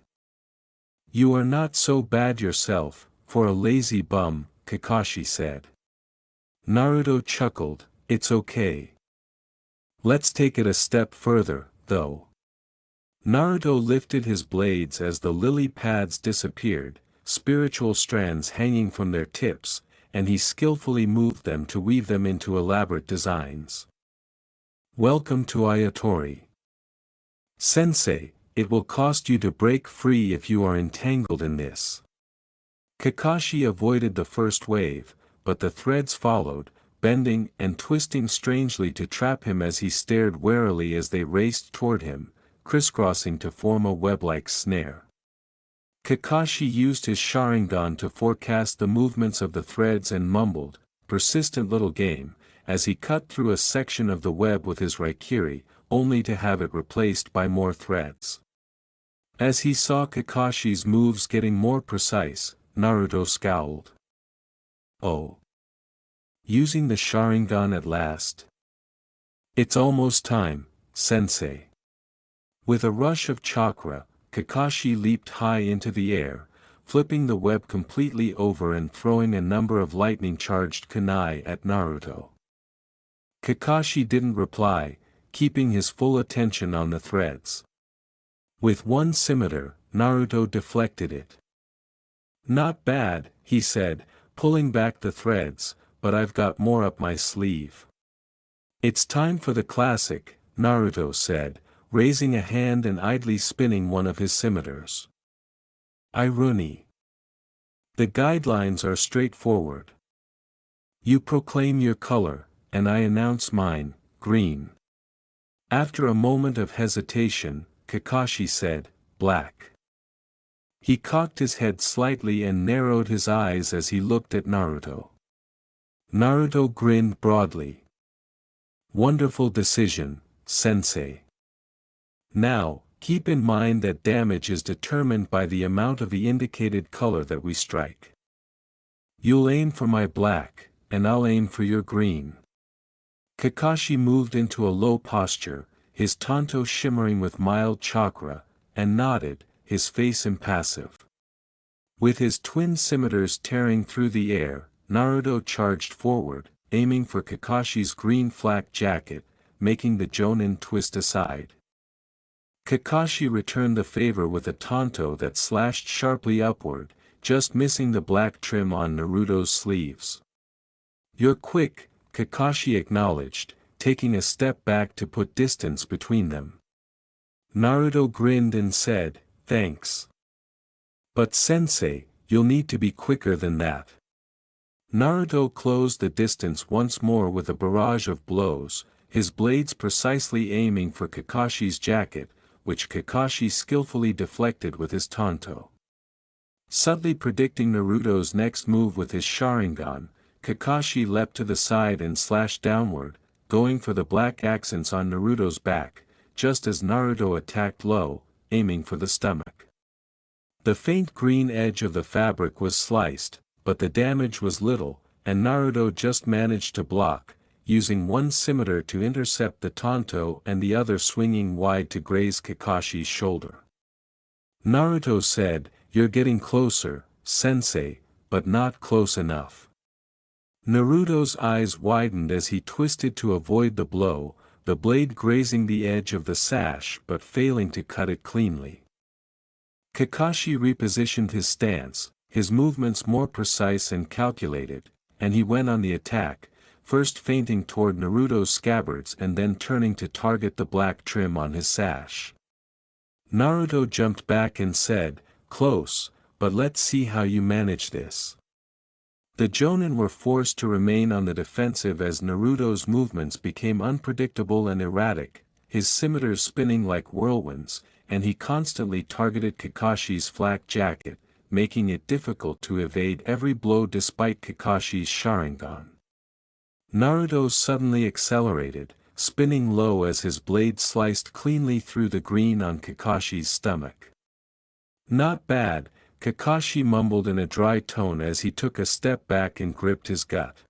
"You are not so bad yourself, for a lazy bum," Kakashi said. Naruto chuckled, "It's okay. Let's take it a step further, though." Naruto lifted his blades as the lily pads disappeared, spiritual strands hanging from their tips, and he skillfully moved them to weave them into elaborate designs. "Welcome to Ayatori. Sensei, it will cost you to break free if you are entangled in this." Kakashi avoided the first wave, but the threads followed, bending and twisting strangely to trap him as he stared warily as they raced toward him, crisscrossing to form a web-like snare. Kakashi used his Sharingan to forecast the movements of the threads and mumbled, "Persistent little game," as he cut through a section of the web with his Raikiri, only to have it replaced by more threads. As he saw Kakashi's moves getting more precise, Naruto scowled. "Oh. Using the Sharingan at last? It's almost time, sensei." With a rush of chakra, Kakashi leaped high into the air, flipping the web completely over and throwing a number of lightning-charged kunai at Naruto. Kakashi didn't reply, keeping his full attention on the threads. With one scimitar, Naruto deflected it. "Not bad," he said, pulling back the threads, "but I've got more up my sleeve." "It's time for the classic," Naruto said, raising a hand and idly spinning one of his scimitars. Irony. The guidelines are straightforward. You proclaim your color, and I announce mine, green. After a moment of hesitation, Kakashi said, "Black." He cocked his head slightly and narrowed his eyes as he looked at Naruto. Naruto grinned broadly. "Wonderful decision, sensei. Now, keep in mind that damage is determined by the amount of the indicated color that we strike. You'll aim for my black, and I'll aim for your green." Kakashi moved into a low posture, his tanto shimmering with mild chakra, and nodded, his face impassive. With his twin scimitars tearing through the air, Naruto charged forward, aiming for Kakashi's green flak jacket, making the Jonin twist aside. Kakashi returned the favor with a tanto that slashed sharply upward, just missing the black trim on Naruto's sleeves. "You're quick," Kakashi acknowledged, taking a step back to put distance between them. Naruto grinned and said, "Thanks. But sensei, you'll need to be quicker than that." Naruto closed the distance once more with a barrage of blows, his blades precisely aiming for Kakashi's jacket, which Kakashi skillfully deflected with his tanto. Subtly predicting Naruto's next move with his Sharingan, Kakashi leapt to the side and slashed downward, going for the black accents on Naruto's back, just as Naruto attacked low, aiming for the stomach. The faint green edge of the fabric was sliced, but the damage was little, and Naruto just managed to block, using one scimitar to intercept the tanto and the other swinging wide to graze Kakashi's shoulder. Naruto said, "You're getting closer, sensei, but not close enough." Naruto's eyes widened as he twisted to avoid the blow, the blade grazing the edge of the sash but failing to cut it cleanly. Kakashi repositioned his stance, his movements more precise and calculated, and he went on the attack, first feinting toward Naruto's scabbards and then turning to target the black trim on his sash. Naruto jumped back and said, "Close, but let's see how you manage this." The Jonin were forced to remain on the defensive as Naruto's movements became unpredictable and erratic, his scimitars spinning like whirlwinds, and he constantly targeted Kakashi's flak jacket, making it difficult to evade every blow despite Kakashi's Sharingan. Naruto suddenly accelerated, spinning low as his blade sliced cleanly through the green on Kakashi's stomach. "Not bad," Kakashi mumbled in a dry tone as he took a step back and gripped his gut.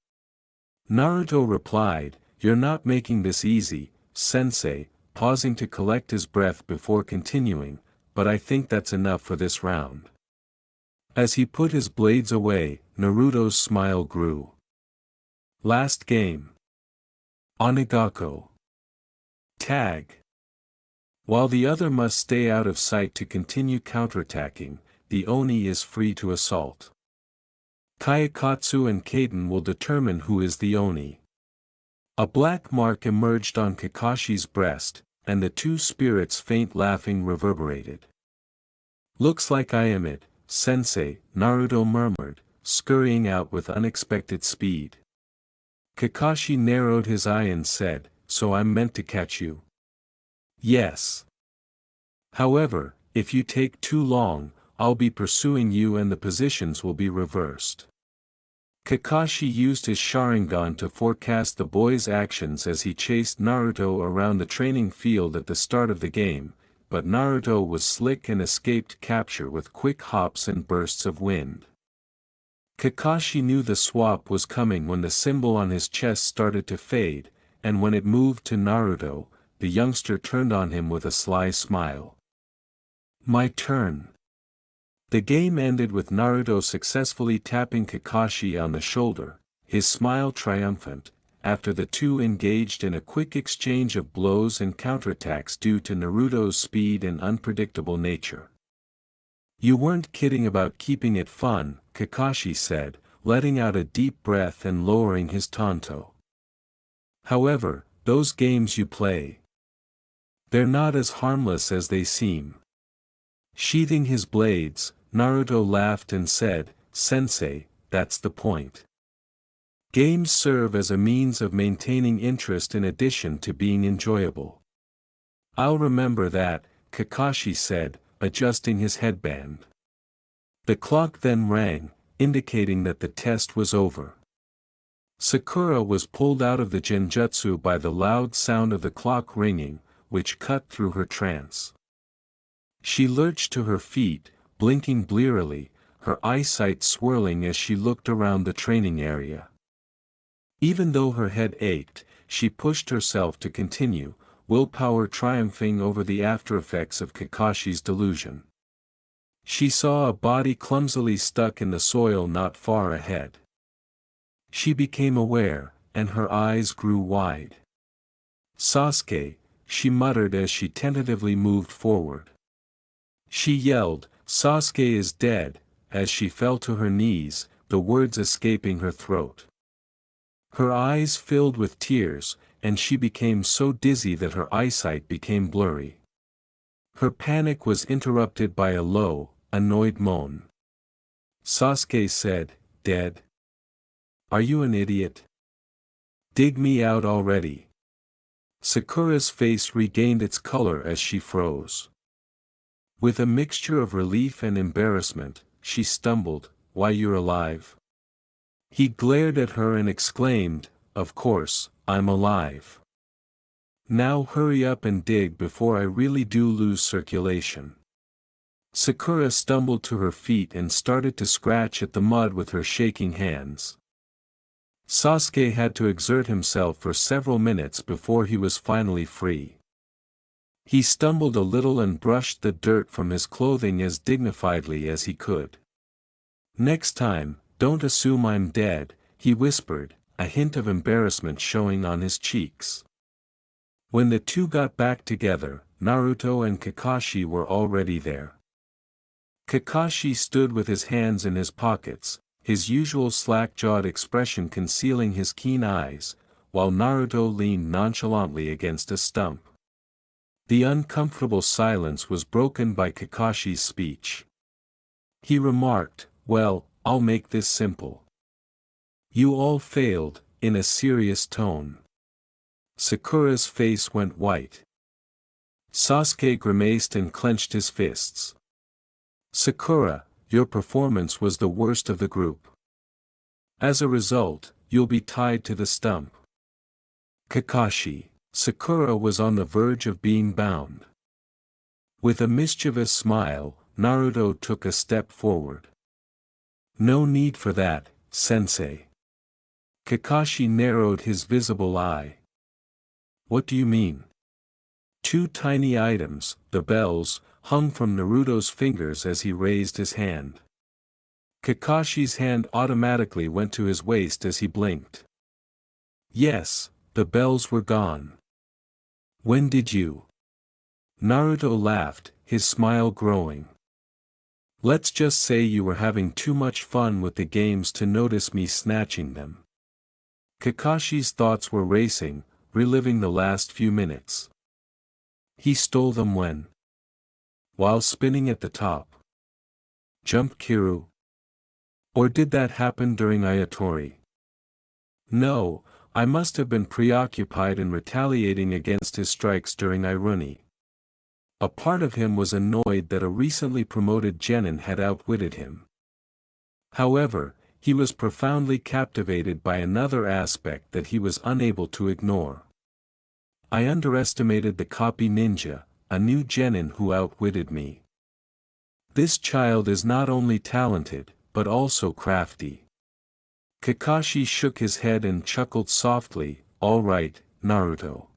Naruto replied, "You're not making this easy, sensei," pausing to collect his breath before continuing, "but I think that's enough for this round." As he put his blades away, Naruto's smile grew. Last game. Onigako. Tag. While the other must stay out of sight to continue counterattacking, the Oni is free to assault. Kayakatsu and Kaden will determine who is the Oni. A black mark emerged on Kakashi's breast, and the two spirits' faint laughing reverberated. "Looks like I am it, sensei," Naruto murmured, scurrying out with unexpected speed. Kakashi narrowed his eye and said, "So I'm meant to catch you?" "Yes. However, if you take too long, I'll be pursuing you and the positions will be reversed." Kakashi used his Sharingan to forecast the boy's actions as he chased Naruto around the training field at the start of the game, but Naruto was slick and escaped capture with quick hops and bursts of wind. Kakashi knew the swap was coming when the symbol on his chest started to fade, and when it moved to Naruto, the youngster turned on him with a sly smile. "My turn." The game ended with Naruto successfully tapping Kakashi on the shoulder, his smile triumphant, after the two engaged in a quick exchange of blows and counterattacks due to Naruto's speed and unpredictable nature. "You weren't kidding about keeping it fun," Kakashi said, letting out a deep breath and lowering his tanto. "However, those games you play, they're not as harmless as they seem." Sheathing his blades, Naruto laughed and said, "Sensei, that's the point. Games serve as a means of maintaining interest in addition to being enjoyable." "I'll remember that," Kakashi said, adjusting his headband. The clock then rang, indicating that the test was over. Sakura was pulled out of the genjutsu by the loud sound of the clock ringing, which cut through her trance. She lurched to her feet, blinking blearily, her eyesight swirling as she looked around the training area. Even though her head ached, she pushed herself to continue, willpower triumphing over the aftereffects of Kakashi's delusion. She saw a body clumsily stuck in the soil not far ahead. She became aware, and her eyes grew wide. "Sasuke," she muttered as she tentatively moved forward. She yelled, "Sasuke is dead," as she fell to her knees, the words escaping her throat. Her eyes filled with tears, and she became so dizzy that her eyesight became blurry. Her panic was interrupted by a low, annoyed moan. Sasuke said, "Dead? Are you an idiot? Dig me out already." Sakura's face regained its color as she froze. With a mixture of relief and embarrassment, she stumbled, "Why, you're alive." He glared at her and exclaimed, "Of course, I'm alive. Now hurry up and dig before I really do lose circulation." Sakura stumbled to her feet and started to scratch at the mud with her shaking hands. Sasuke had to exert himself for several minutes before he was finally free. He stumbled a little and brushed the dirt from his clothing as dignifiedly as he could. "Next time, don't assume I'm dead," he whispered, a hint of embarrassment showing on his cheeks. When the two got back together, Naruto and Kakashi were already there. Kakashi stood with his hands in his pockets, his usual slack-jawed expression concealing his keen eyes, while Naruto leaned nonchalantly against a stump. The uncomfortable silence was broken by Kakashi's speech. He remarked, "Well, I'll make this simple. You all failed," in a serious tone. Sakura's face went white. Sasuke grimaced and clenched his fists. "Sakura, your performance was the worst of the group. As a result, you'll be tied to the stump." Kakashi. Sakura was on the verge of being bound. With a mischievous smile, Naruto took a step forward. No need for that, sensei. Kakashi narrowed his visible eye. What do you mean? Two tiny items, the bells, hung from Naruto's fingers as he raised his hand. Kakashi's hand automatically went to his waist as he blinked. Yes, the bells were gone. When did you? Naruto laughed, his smile growing. Let's just say you were having too much fun with the games to notice me snatching them. Kakashi's thoughts were racing, reliving the last few minutes. He stole them when? While spinning at the top. Jump Kiru. Or did that happen during Ayatori? No, I must have been preoccupied in retaliating against his strikes during Irony. A part of him was annoyed that a recently promoted genin had outwitted him. However, he was profoundly captivated by another aspect that he was unable to ignore. I underestimated the copy ninja, a new genin who outwitted me. This child is not only talented, but also crafty. Kakashi shook his head and chuckled softly, all right, Naruto.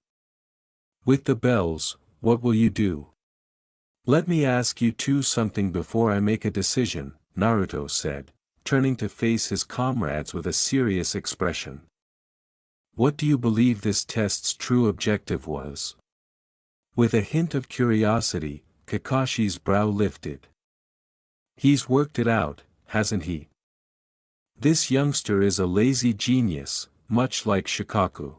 With the bells, what will you do? Let me ask you two something before I make a decision, Naruto said, turning to face his comrades with a serious expression. What do you believe this test's true objective was? With a hint of curiosity, Kakashi's brow lifted. He's worked it out, hasn't he? This youngster is a lazy genius, much like Shikaku.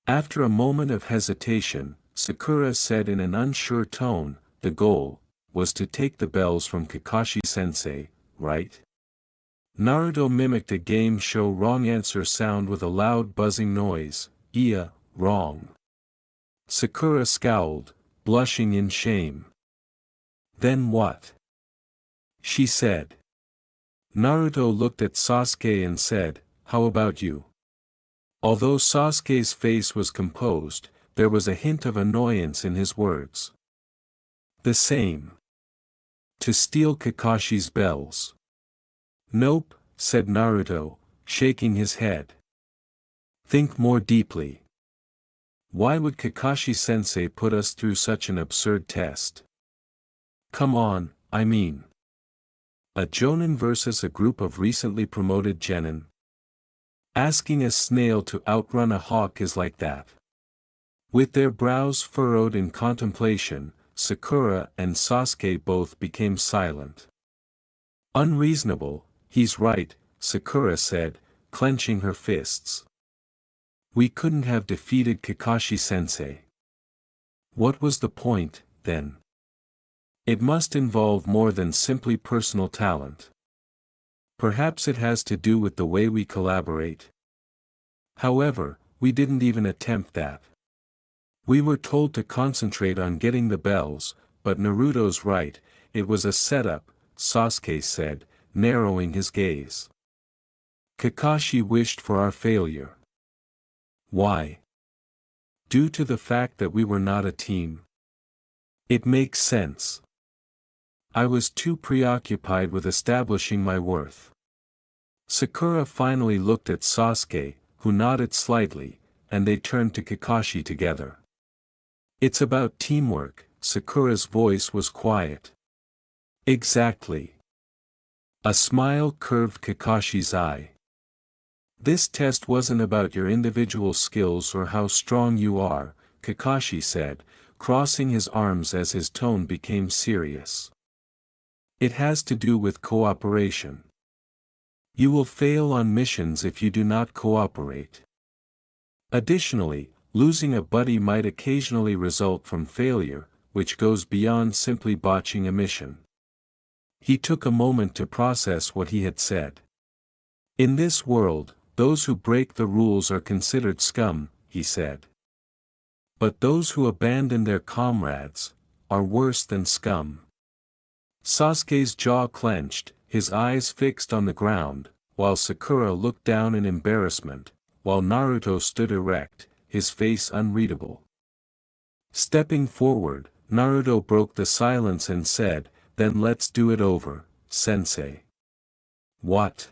After a moment of hesitation, Sakura said in an unsure tone, the goal was to take the bells from Kakashi-sensei, right? Naruto mimicked a game show wrong answer sound with a loud buzzing noise, wrong. Sakura scowled, blushing in shame. Then what? She said. Naruto looked at Sasuke and said, how about you? Although Sasuke's face was composed, there was a hint of annoyance in his words. The same. To steal Kakashi's bells. Nope, said Naruto, shaking his head. Think more deeply. Why would Kakashi-sensei put us through such an absurd test? Come on, I mean. A Jonin versus a group of recently promoted genin. Asking a snail to outrun a hawk is like that. With their brows furrowed in contemplation, Sakura and Sasuke both became silent. Unreasonable, he's right, Sakura said, clenching her fists. We couldn't have defeated Kakashi-sensei. What was the point, then? It must involve more than simply personal talent. Perhaps it has to do with the way we collaborate. However, we didn't even attempt that. We were told to concentrate on getting the bells, but Naruto's right, it was a setup, Sasuke said, narrowing his gaze. Kakashi wished for our failure. Why? Due to the fact that we were not a team. It makes sense. I was too preoccupied with establishing my worth. Sakura finally looked at Sasuke, who nodded slightly, and they turned to Kakashi together. It's about teamwork, Sakura's voice was quiet. Exactly. A smile curved Kakashi's eye. This test wasn't about your individual skills or how strong you are, Kakashi said, crossing his arms as his tone became serious. It has to do with cooperation. You will fail on missions if you do not cooperate. Additionally, losing a buddy might occasionally result from failure, which goes beyond simply botching a mission. He took a moment to process what he had said. In this world, those who break the rules are considered scum, he said. But those who abandon their comrades are worse than scum. Sasuke's jaw clenched, his eyes fixed on the ground, while Sakura looked down in embarrassment, while Naruto stood erect, his face unreadable. Stepping forward, Naruto broke the silence and said, Then let's do it over, sensei. What?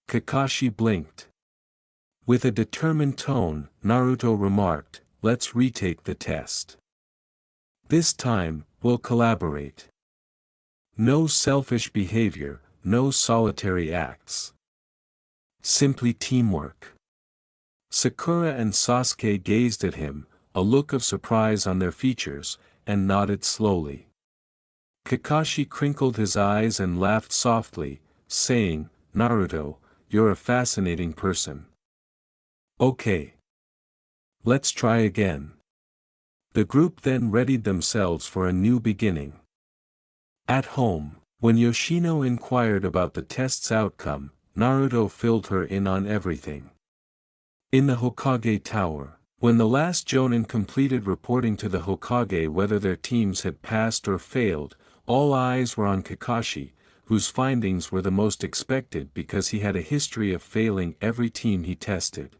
Kakashi blinked. With a determined tone, Naruto remarked, let's retake the test. This time, we'll collaborate. No selfish behavior, no solitary acts. Simply teamwork. Sakura and Sasuke gazed at him, a look of surprise on their features, and nodded slowly. Kakashi crinkled his eyes and laughed softly, saying, Naruto, you're a fascinating person. Okay. Let's try again. The group then readied themselves for a new beginning. At home, when Yoshino inquired about the test's outcome, Naruto filled her in on everything. In the Hokage Tower, when the last Jonin completed reporting to the Hokage whether their teams had passed or failed, all eyes were on Kakashi, whose findings were the most expected because he had a history of failing every team he tested.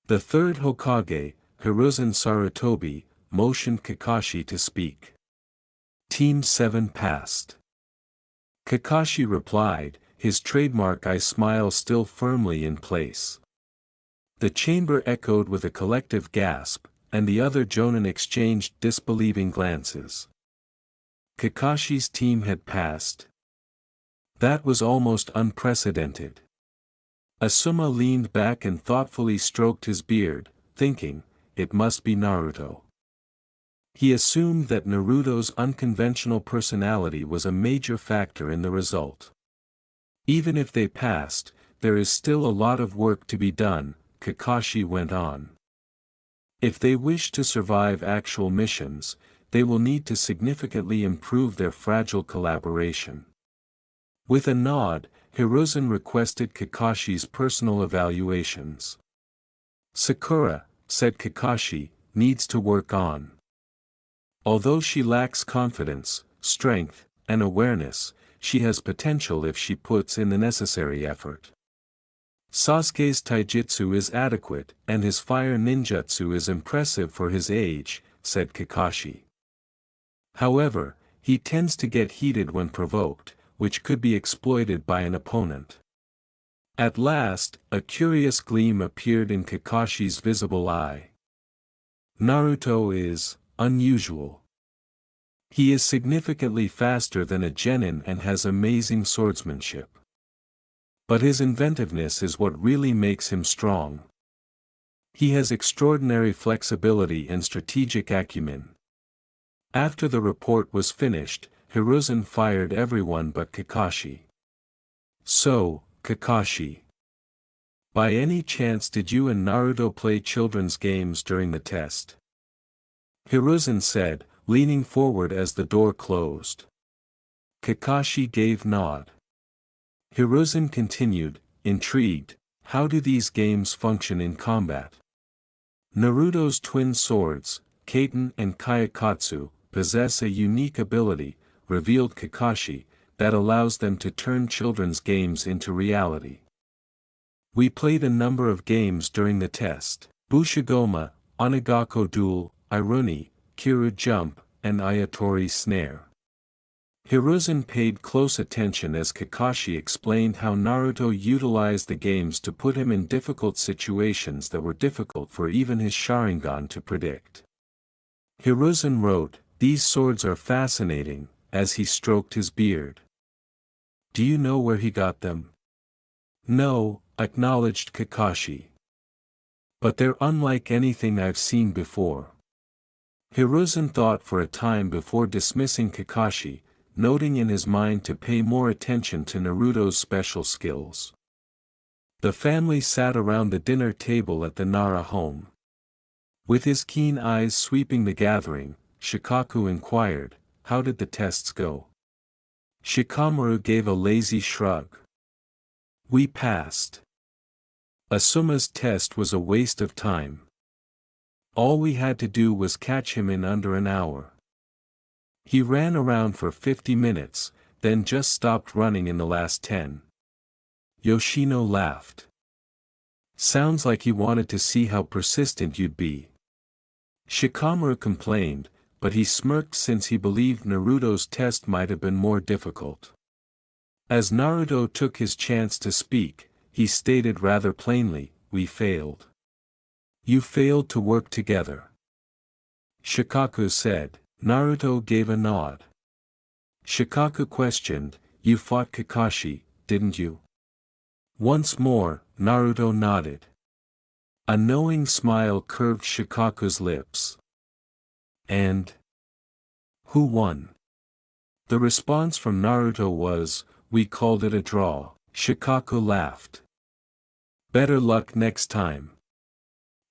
The third Hokage, Hiruzen Sarutobi, motioned Kakashi to speak. Team 7 passed. Kakashi replied, his trademark eye smile still firmly in place. The chamber echoed with a collective gasp, and the other Jonin exchanged disbelieving glances. Kakashi's team had passed. That was almost unprecedented. Asuma leaned back and thoughtfully stroked his beard, thinking, it must be Naruto. He assumed that Naruto's unconventional personality was a major factor in the result. Even if they passed, there is still a lot of work to be done, Kakashi went on. If they wish to survive actual missions, they will need to significantly improve their fragile collaboration. With a nod, Hiruzen requested Kakashi's personal evaluations. Sakura, said Kakashi, needs to work on. Although she lacks confidence, strength, and awareness, she has potential if she puts in the necessary effort. Sasuke's taijutsu is adequate and his fire ninjutsu is impressive for his age, said Kakashi. However, he tends to get heated when provoked, which could be exploited by an opponent. At last, a curious gleam appeared in Kakashi's visible eye. Naruto is unusual. He is significantly faster than a genin and has amazing swordsmanship. But his inventiveness is what really makes him strong. He has extraordinary flexibility and strategic acumen. After the report was finished, Hiruzen fired everyone but Kakashi. So, Kakashi. By any chance did you and Naruto play children's games during the test? Hiruzen said, leaning forward as the door closed. Kakashi gave nod. Hiruzen continued, intrigued, how do these games function in combat? Naruto's twin swords, Kaiten and Kayakatsu, possess a unique ability, revealed Kakashi, that allows them to turn children's games into reality. We played a number of games during the test: Bushigoma, Onigako Duel, Iruni, Kiru Jump, and Ayatori Snare. Hiruzen paid close attention as Kakashi explained how Naruto utilized the games to put him in difficult situations that were difficult for even his Sharingan to predict. Hiruzen wrote, "These swords are fascinating," as he stroked his beard. Do you know where he got them? No, acknowledged Kakashi. But they're unlike anything I've seen before. Hiruzen thought for a time before dismissing Kakashi, noting in his mind to pay more attention to Naruto's special skills. The family sat around the dinner table at the Nara home. With his keen eyes sweeping the gathering, Shikaku inquired, how did the tests go? Shikamaru gave a lazy shrug. We passed. Asuma's test was a waste of time. All we had to do was catch him in under an hour. He ran around for 50 minutes, then just stopped running in the last 10. Yoshino laughed. Sounds like he wanted to see how persistent you'd be. Shikamaru complained, but he smirked since he believed Naruto's test might have been more difficult. As Naruto took his chance to speak, he stated rather plainly, "We failed. You failed to work together." Shikaku said. Naruto gave a nod. Shikaku questioned, "You fought Kakashi, didn't you?" Once more, Naruto nodded. A knowing smile curved Shikaku's lips. "And who won?" The response from Naruto was, "We called it a draw." Shikaku laughed. "Better luck next time.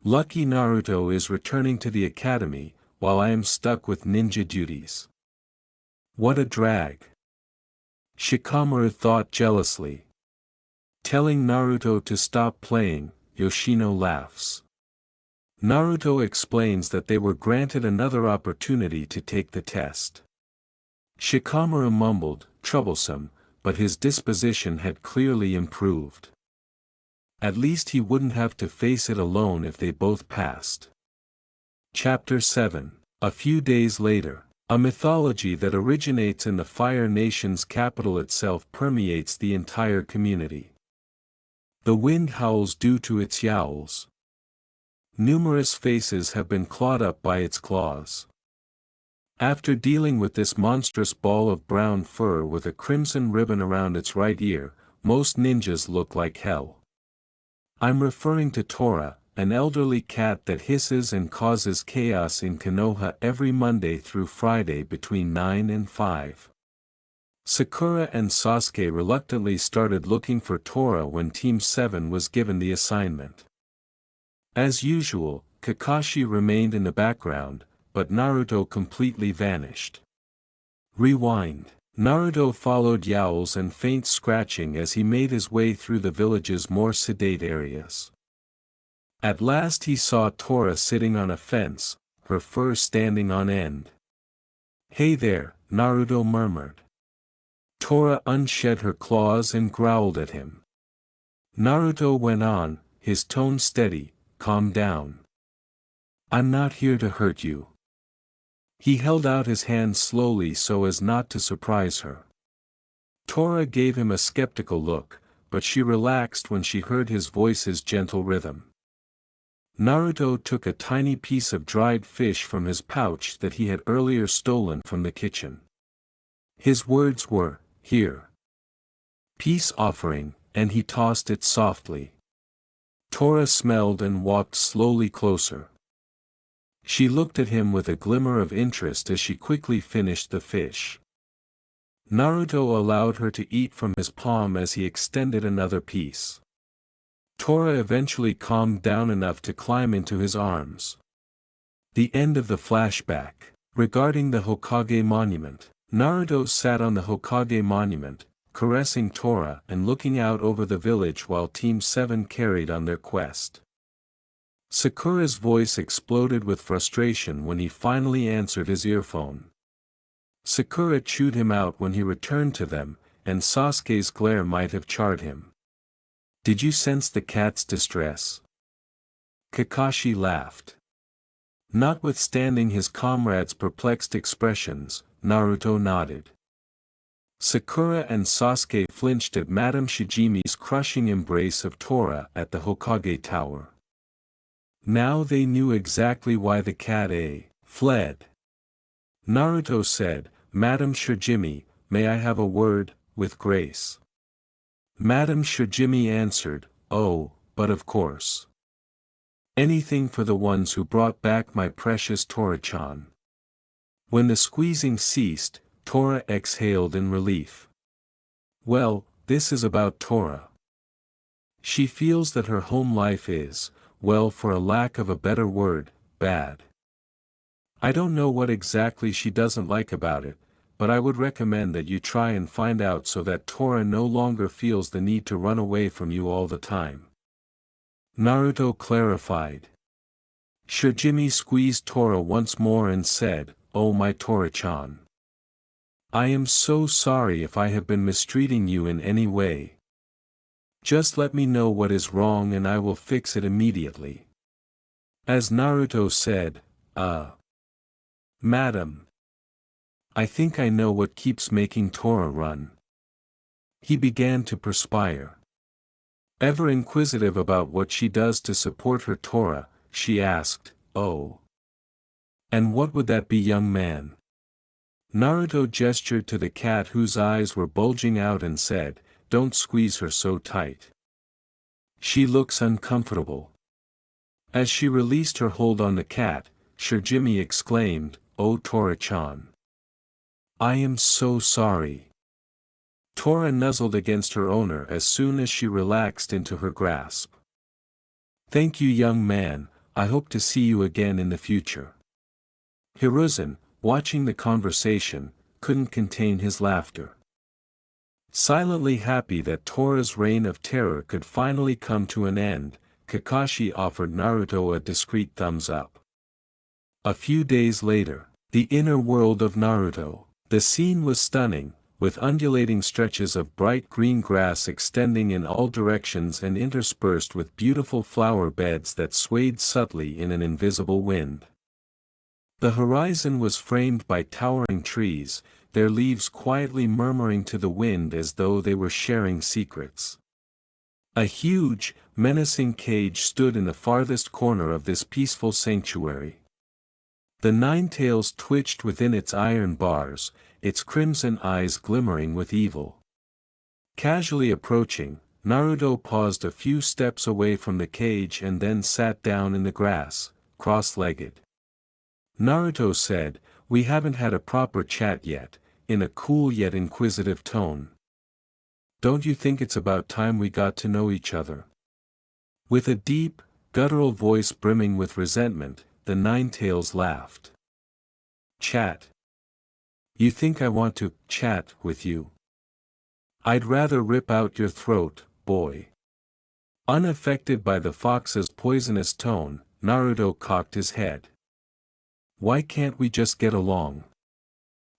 Lucky Naruto is returning to the academy, while I am stuck with ninja duties. What a drag." Shikamaru thought jealously. Telling Naruto to stop playing, Yoshino laughs. Naruto explains that they were granted another opportunity to take the test. Shikamaru mumbled, "Troublesome," but his disposition had clearly improved. At least he wouldn't have to face it alone if they both passed. Chapter 7. A few days later. A mythology that originates in the Fire Nation's capital itself permeates the entire community. The wind howls due to its yowls. Numerous faces have been clawed up by its claws. After dealing with this monstrous ball of brown fur with a crimson ribbon around its right ear, most ninjas look like hell. I'm referring to Tora, an elderly cat that hisses and causes chaos in Konoha every Monday through Friday between 9 and 5. Sakura and Sasuke reluctantly started looking for Tora when Team 7 was given the assignment. As usual, Kakashi remained in the background, but Naruto completely vanished. Rewind. Naruto followed yowls and faint scratching as he made his way through the village's more sedate areas. At last he saw Tora sitting on a fence, her fur standing on end. "Hey there," Naruto murmured. Tora unshed her claws and growled at him. Naruto went on, his tone steady, "Calm down. I'm not here to hurt you." He held out his hand slowly so as not to surprise her. Tora gave him a skeptical look, but she relaxed when she heard his voice's gentle rhythm. Naruto took a tiny piece of dried fish from his pouch that he had earlier stolen from the kitchen. His words were, "Here. Peace offering," and he tossed it softly. Tora smelled and walked slowly closer. She looked at him with a glimmer of interest as she quickly finished the fish. Naruto allowed her to eat from his palm as he extended another piece. Tora eventually calmed down enough to climb into his arms. The end of the flashback. Regarding the Hokage monument, Naruto sat on the Hokage monument, caressing Tora and looking out over the village while Team 7 carried on their quest. Sakura's voice exploded with frustration when he finally answered his earphone. Sakura chewed him out when he returned to them, and Sasuke's glare might have charred him. "Did you sense the cat's distress?" Kakashi laughed. Notwithstanding his comrade's perplexed expressions, Naruto nodded. Sakura and Sasuke flinched at Madame Shijimi's crushing embrace of Tora at the Hokage Tower. Now they knew exactly why the cat fled. Naruto said, "Madame Shijimi, may I have a word, with grace?" Madame Shijimi answered, "Oh, but of course. Anything for the ones who brought back my precious Tora-chan." When the squeezing ceased, Tora exhaled in relief. "Well, this is about Tora. She feels that her home life is, well, for a lack of a better word, bad. I don't know what exactly she doesn't like about it, but I would recommend that you try and find out so that Tora no longer feels the need to run away from you all the time." Naruto clarified. Shijimi squeezed Tora once more and said, "Oh my Tora-chan. I am so sorry if I have been mistreating you in any way. Just let me know what is wrong and I will fix it immediately." As Naruto said, Madam. I think I know what keeps making Tora run. He began to perspire. Ever inquisitive about what she does to support her Tora, she asked, "Oh. And what would that be, young man?" Naruto gestured to the cat whose eyes were bulging out and said, "Don't squeeze her so tight. She looks uncomfortable." As she released her hold on the cat, Shijimi exclaimed, "Oh Tora-chan. I am so sorry." Tora nuzzled against her owner as soon as she relaxed into her grasp. "Thank you, young man, I hope to see you again in the future." Hiruzen, watching the conversation, couldn't contain his laughter. Silently happy that Tora's reign of terror could finally come to an end, Kakashi offered Naruto a discreet thumbs up. A few days later, the inner world of Naruto. The scene was stunning, with undulating stretches of bright green grass extending in all directions and interspersed with beautiful flower beds that swayed subtly in an invisible wind. The horizon was framed by towering trees, their leaves quietly murmuring to the wind as though they were sharing secrets. A huge, menacing cage stood in the farthest corner of this peaceful sanctuary. The nine tails twitched within its iron bars, its crimson eyes glimmering with evil. Casually approaching, Naruto paused a few steps away from the cage and then sat down in the grass, cross-legged. Naruto said, "We haven't had a proper chat yet," in a cool yet inquisitive tone. "Don't you think it's about time we got to know each other?" With a deep, guttural voice brimming with resentment, the nine tails laughed. "Chat? You think I want to chat with you? I'd rather rip out your throat, boy." Unaffected by the fox's poisonous tone, Naruto cocked his head. "Why can't we just get along?"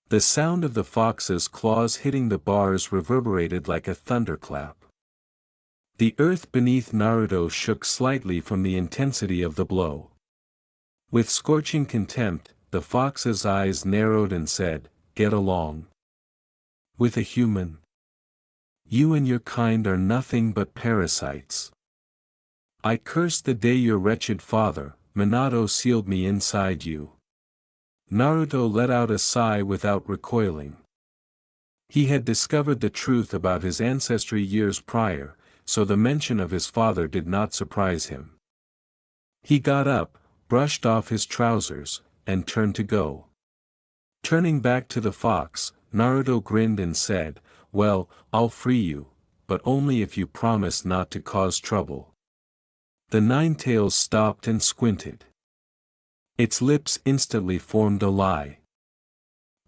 The sound of the fox's claws hitting the bars reverberated like a thunderclap. The earth beneath Naruto shook slightly from the intensity of the blow. With scorching contempt, the fox's eyes narrowed and said, "Get along? With a human? You and your kind are nothing but parasites. I curse the day your wretched father, Minato, sealed me inside you." Naruto let out a sigh without recoiling. He had discovered the truth about his ancestry years prior, so the mention of his father did not surprise him. He got up, brushed off his trousers, and turned to go. Turning back to the fox, Naruto grinned and said, "Well, I'll free you, but only if you promise not to cause trouble." The nine tails stopped and squinted. Its lips instantly formed a lie.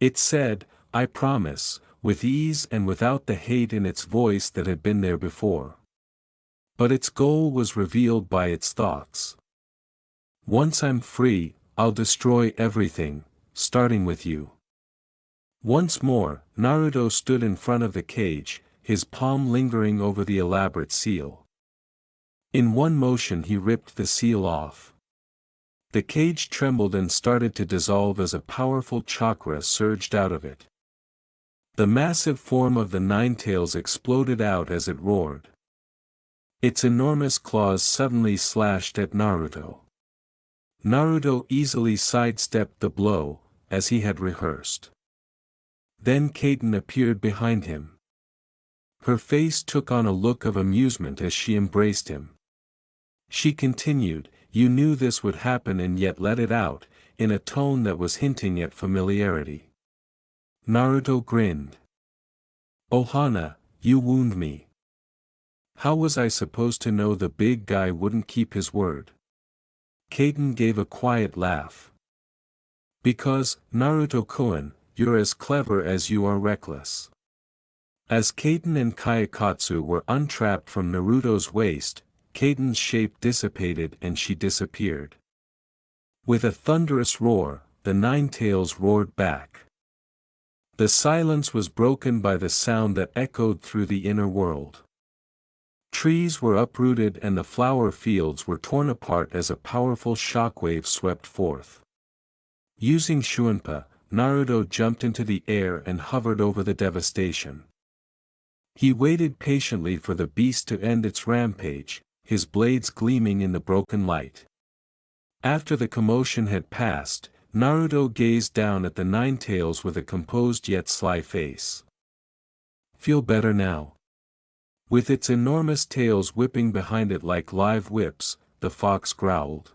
It said, "I promise," with ease and without the hate in its voice that had been there before. But its goal was revealed by its thoughts. "Once I'm free, I'll destroy everything, starting with you." Once more, Naruto stood in front of the cage, his palm lingering over the elaborate seal. In one motion he ripped the seal off. The cage trembled and started to dissolve as a powerful chakra surged out of it. The massive form of the nine tails exploded out as it roared. Its enormous claws suddenly slashed at Naruto. Naruto easily sidestepped the blow, as he had rehearsed. Then Kaiten appeared behind him. Her face took on a look of amusement as she embraced him. She continued, "You knew this would happen and yet let it out," in a tone that was hinting at familiarity. Naruto grinned. "Ohana, you wound me. How was I supposed to know the big guy wouldn't keep his word?" Kaiten gave a quiet laugh. "Because, Naruto-kun, you're as clever as you are reckless." As Kaiten and Kayakatsu were untrapped from Naruto's waist, Kaiten's shape dissipated and she disappeared. With a thunderous roar, the nine tails roared back. The silence was broken by the sound that echoed through the inner world. Trees were uprooted and the flower fields were torn apart as a powerful shockwave swept forth. Using Shunpa, Naruto jumped into the air and hovered over the devastation. He waited patiently for the beast to end its rampage, his blades gleaming in the broken light. After the commotion had passed, Naruto gazed down at the nine tails with a composed yet sly face. "Feel better now?" With its enormous tails whipping behind it like live whips, the fox growled.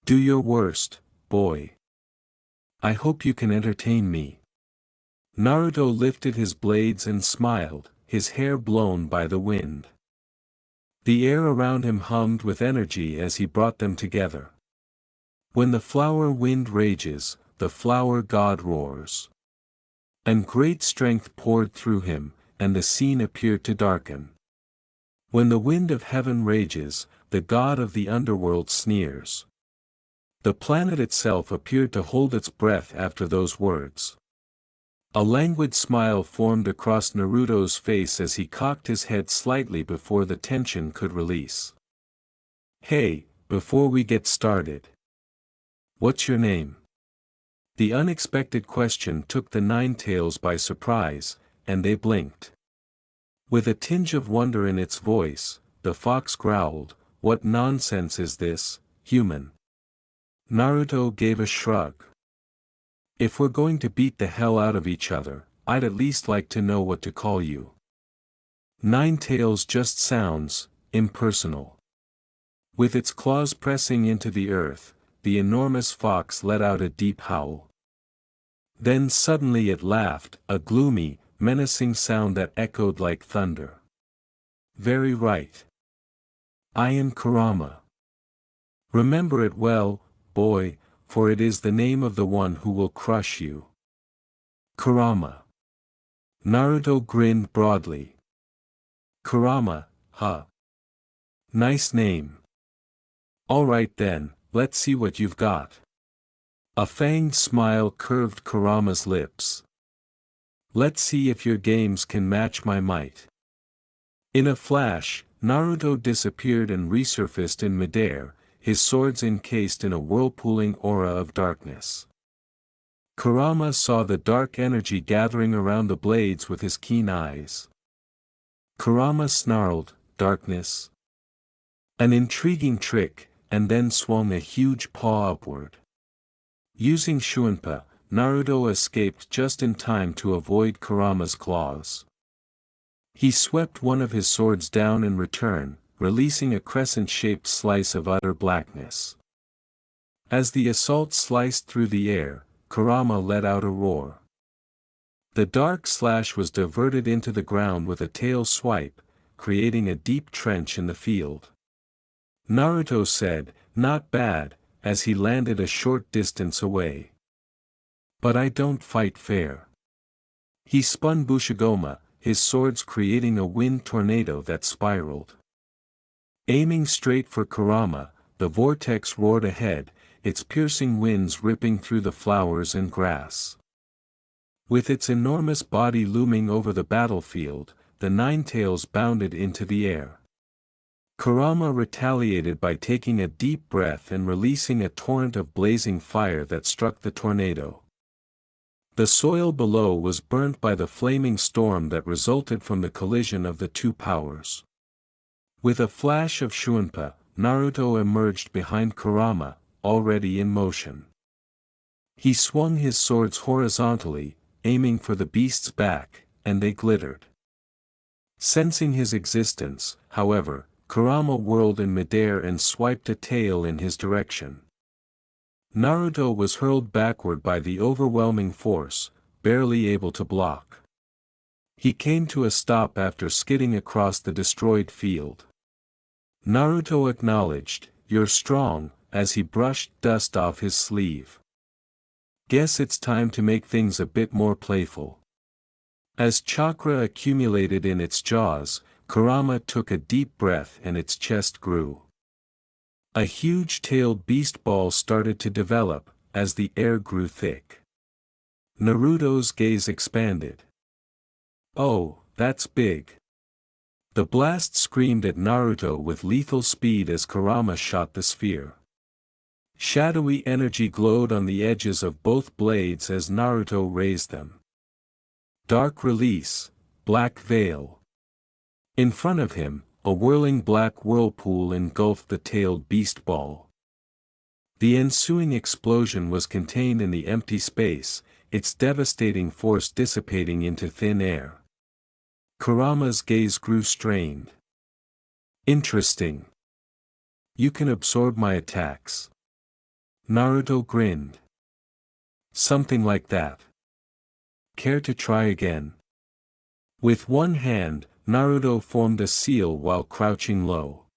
"Do your worst, boy. I hope you can entertain me." Naruto lifted his blades and smiled, his hair blown by the wind. The air around him hummed with energy as he brought them together. When the flower wind rages, the flower god roars. And great strength poured through him, and the scene appeared to darken. When the wind of heaven rages, the god of the underworld sneers. The planet itself appeared to hold its breath after those words. A languid smile formed across Naruto's face as he cocked his head slightly before the tension could release. "Hey, before we get started. What's your name?" The unexpected question took the nine tails by surprise, and they blinked. With a tinge of wonder in its voice, the fox growled, "What nonsense is this, human?" Naruto gave a shrug. "If we're going to beat the hell out of each other, I'd at least like to know what to call you." Nine tails just sounds impersonal. With its claws pressing into the earth, the enormous fox let out a deep howl. Then suddenly it laughed, a gloomy, menacing sound that echoed like thunder. "Very right. I am Kurama. Remember it well, boy, for it is the name of the one who will crush you." Kurama. Naruto grinned broadly. "Kurama, huh? Nice name. Alright then, let's see what you've got." A fanged smile curved Kurama's lips. "Let's see if your games can match my might." In a flash, Naruto disappeared and resurfaced in midair, his swords encased in a whirlpooling aura of darkness. Kurama saw the dark energy gathering around the blades with his keen eyes. Kurama snarled, "Darkness? An intriguing trick," and then swung a huge paw upward. Using Shunpa, Naruto escaped just in time to avoid Kurama's claws. He swept one of his swords down in return, releasing a crescent-shaped slice of utter blackness. As the assault sliced through the air, Kurama let out a roar. The dark slash was diverted into the ground with a tail swipe, creating a deep trench in the field. Naruto said, "Not bad," as he landed a short distance away. "But I don't fight fair." He spun Bushigoma, his swords creating a wind tornado that spiraled. Aiming straight for Kurama, the vortex roared ahead, its piercing winds ripping through the flowers and grass. With its enormous body looming over the battlefield, the nine tails bounded into the air. Kurama retaliated by taking a deep breath and releasing a torrent of blazing fire that struck the tornado. The soil below was burnt by the flaming storm that resulted from the collision of the two powers. With a flash of Shunpa, Naruto emerged behind Kurama, already in motion. He swung his swords horizontally, aiming for the beast's back, and they glittered. Sensing his existence, however, Kurama whirled in midair and swiped a tail in his direction. Naruto was hurled backward by the overwhelming force, barely able to block. He came to a stop after skidding across the destroyed field. Naruto acknowledged, "You're strong," as he brushed dust off his sleeve. "Guess it's time to make things a bit more playful." As chakra accumulated in its jaws, Kurama took a deep breath and its chest grew. A huge-tailed beast ball started to develop, as the air grew thick. Naruto's gaze expanded. "Oh, that's big." The blast screamed at Naruto with lethal speed as Kurama shot the sphere. Shadowy energy glowed on the edges of both blades as Naruto raised them. Dark release, black veil. In front of him, a whirling black whirlpool engulfed the tailed beast ball. The ensuing explosion was contained in the empty space, its devastating force dissipating into thin air. Kurama's gaze grew strained. Interesting. You can absorb my attacks. Naruto grinned. Something like that. Care to try again? With one hand, Naruto formed a seal while crouching low.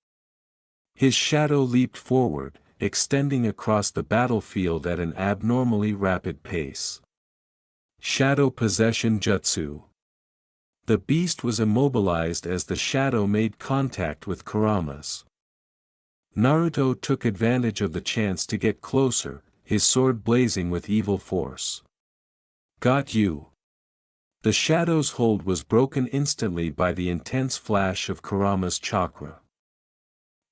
His shadow leaped forward, extending across the battlefield at an abnormally rapid pace. Shadow Possession Jutsu. The beast was immobilized as the shadow made contact with Kurama's. Naruto took advantage of the chance to get closer, his sword blazing with evil force. Got you. The shadow's hold was broken instantly by the intense flash of Kurama's chakra.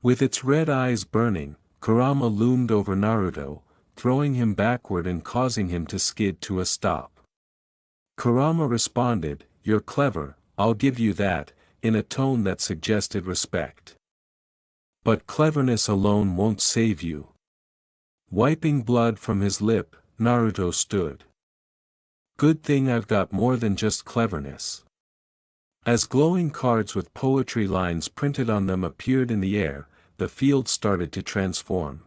With its red eyes burning, Kurama loomed over Naruto, throwing him backward and causing him to skid to a stop. Kurama responded, "You're clever, I'll give you that," in a tone that suggested respect. But cleverness alone won't save you. Wiping blood from his lip, Naruto stood. Good thing I've got more than just cleverness. As glowing cards with poetry lines printed on them appeared in the air, the field started to transform.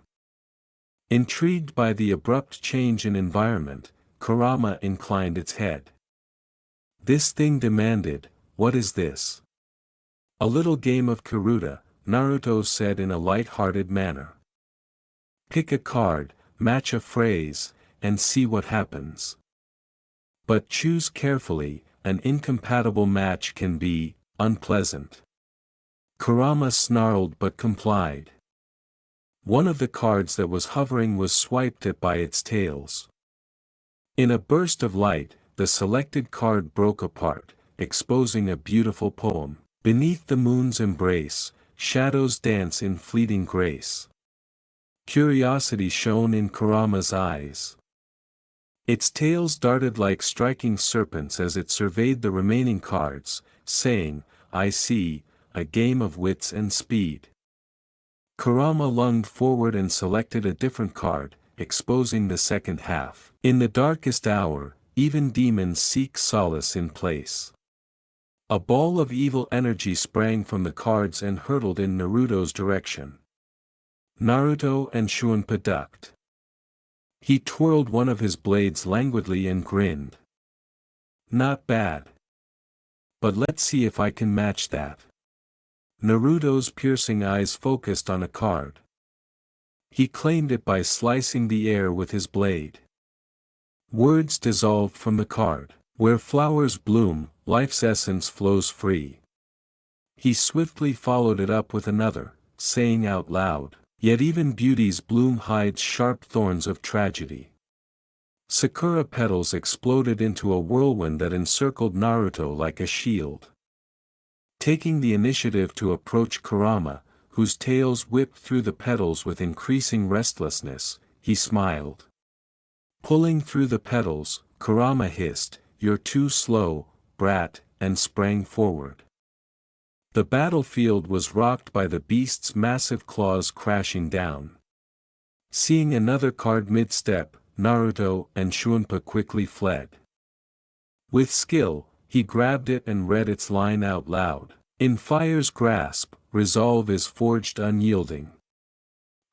Intrigued by the abrupt change in environment, Kurama inclined its head. This thing demanded, "What is this?" "A little game of Karuta," Naruto said in a light-hearted manner. "Pick a card, match a phrase, and see what happens. But choose carefully, an incompatible match can be unpleasant." Kurama snarled but complied. One of the cards that was hovering was swiped at by its tails. In a burst of light, the selected card broke apart, exposing a beautiful poem. Beneath the moon's embrace, shadows dance in fleeting grace. Curiosity shone in Kurama's eyes. Its tails darted like striking serpents as it surveyed the remaining cards, saying, "I see, a game of wits and speed." Kurama lunged forward and selected a different card, exposing the second half. In the darkest hour, even demons seek solace in place. A ball of evil energy sprang from the cards and hurtled in Naruto's direction. Naruto and Shunpa ducked. He twirled one of his blades languidly and grinned. "Not bad. But let's see if I can match that." Naruto's piercing eyes focused on a card. He claimed it by slicing the air with his blade. Words dissolved from the card. "Where flowers bloom, life's essence flows free." He swiftly followed it up with another, saying out loud, "Yet even beauty's bloom hides sharp thorns of tragedy." Sakura petals exploded into a whirlwind that encircled Naruto like a shield. Taking the initiative to approach Kurama, whose tails whipped through the petals with increasing restlessness, he smiled. Pulling through the petals, Kurama hissed, "You're too slow, brat," and sprang forward. The battlefield was rocked by the beast's massive claws crashing down. Seeing another card mid-step, Naruto and Shunpa quickly fled. With skill, he grabbed it and read its line out loud. "In fire's grasp, resolve is forged unyielding."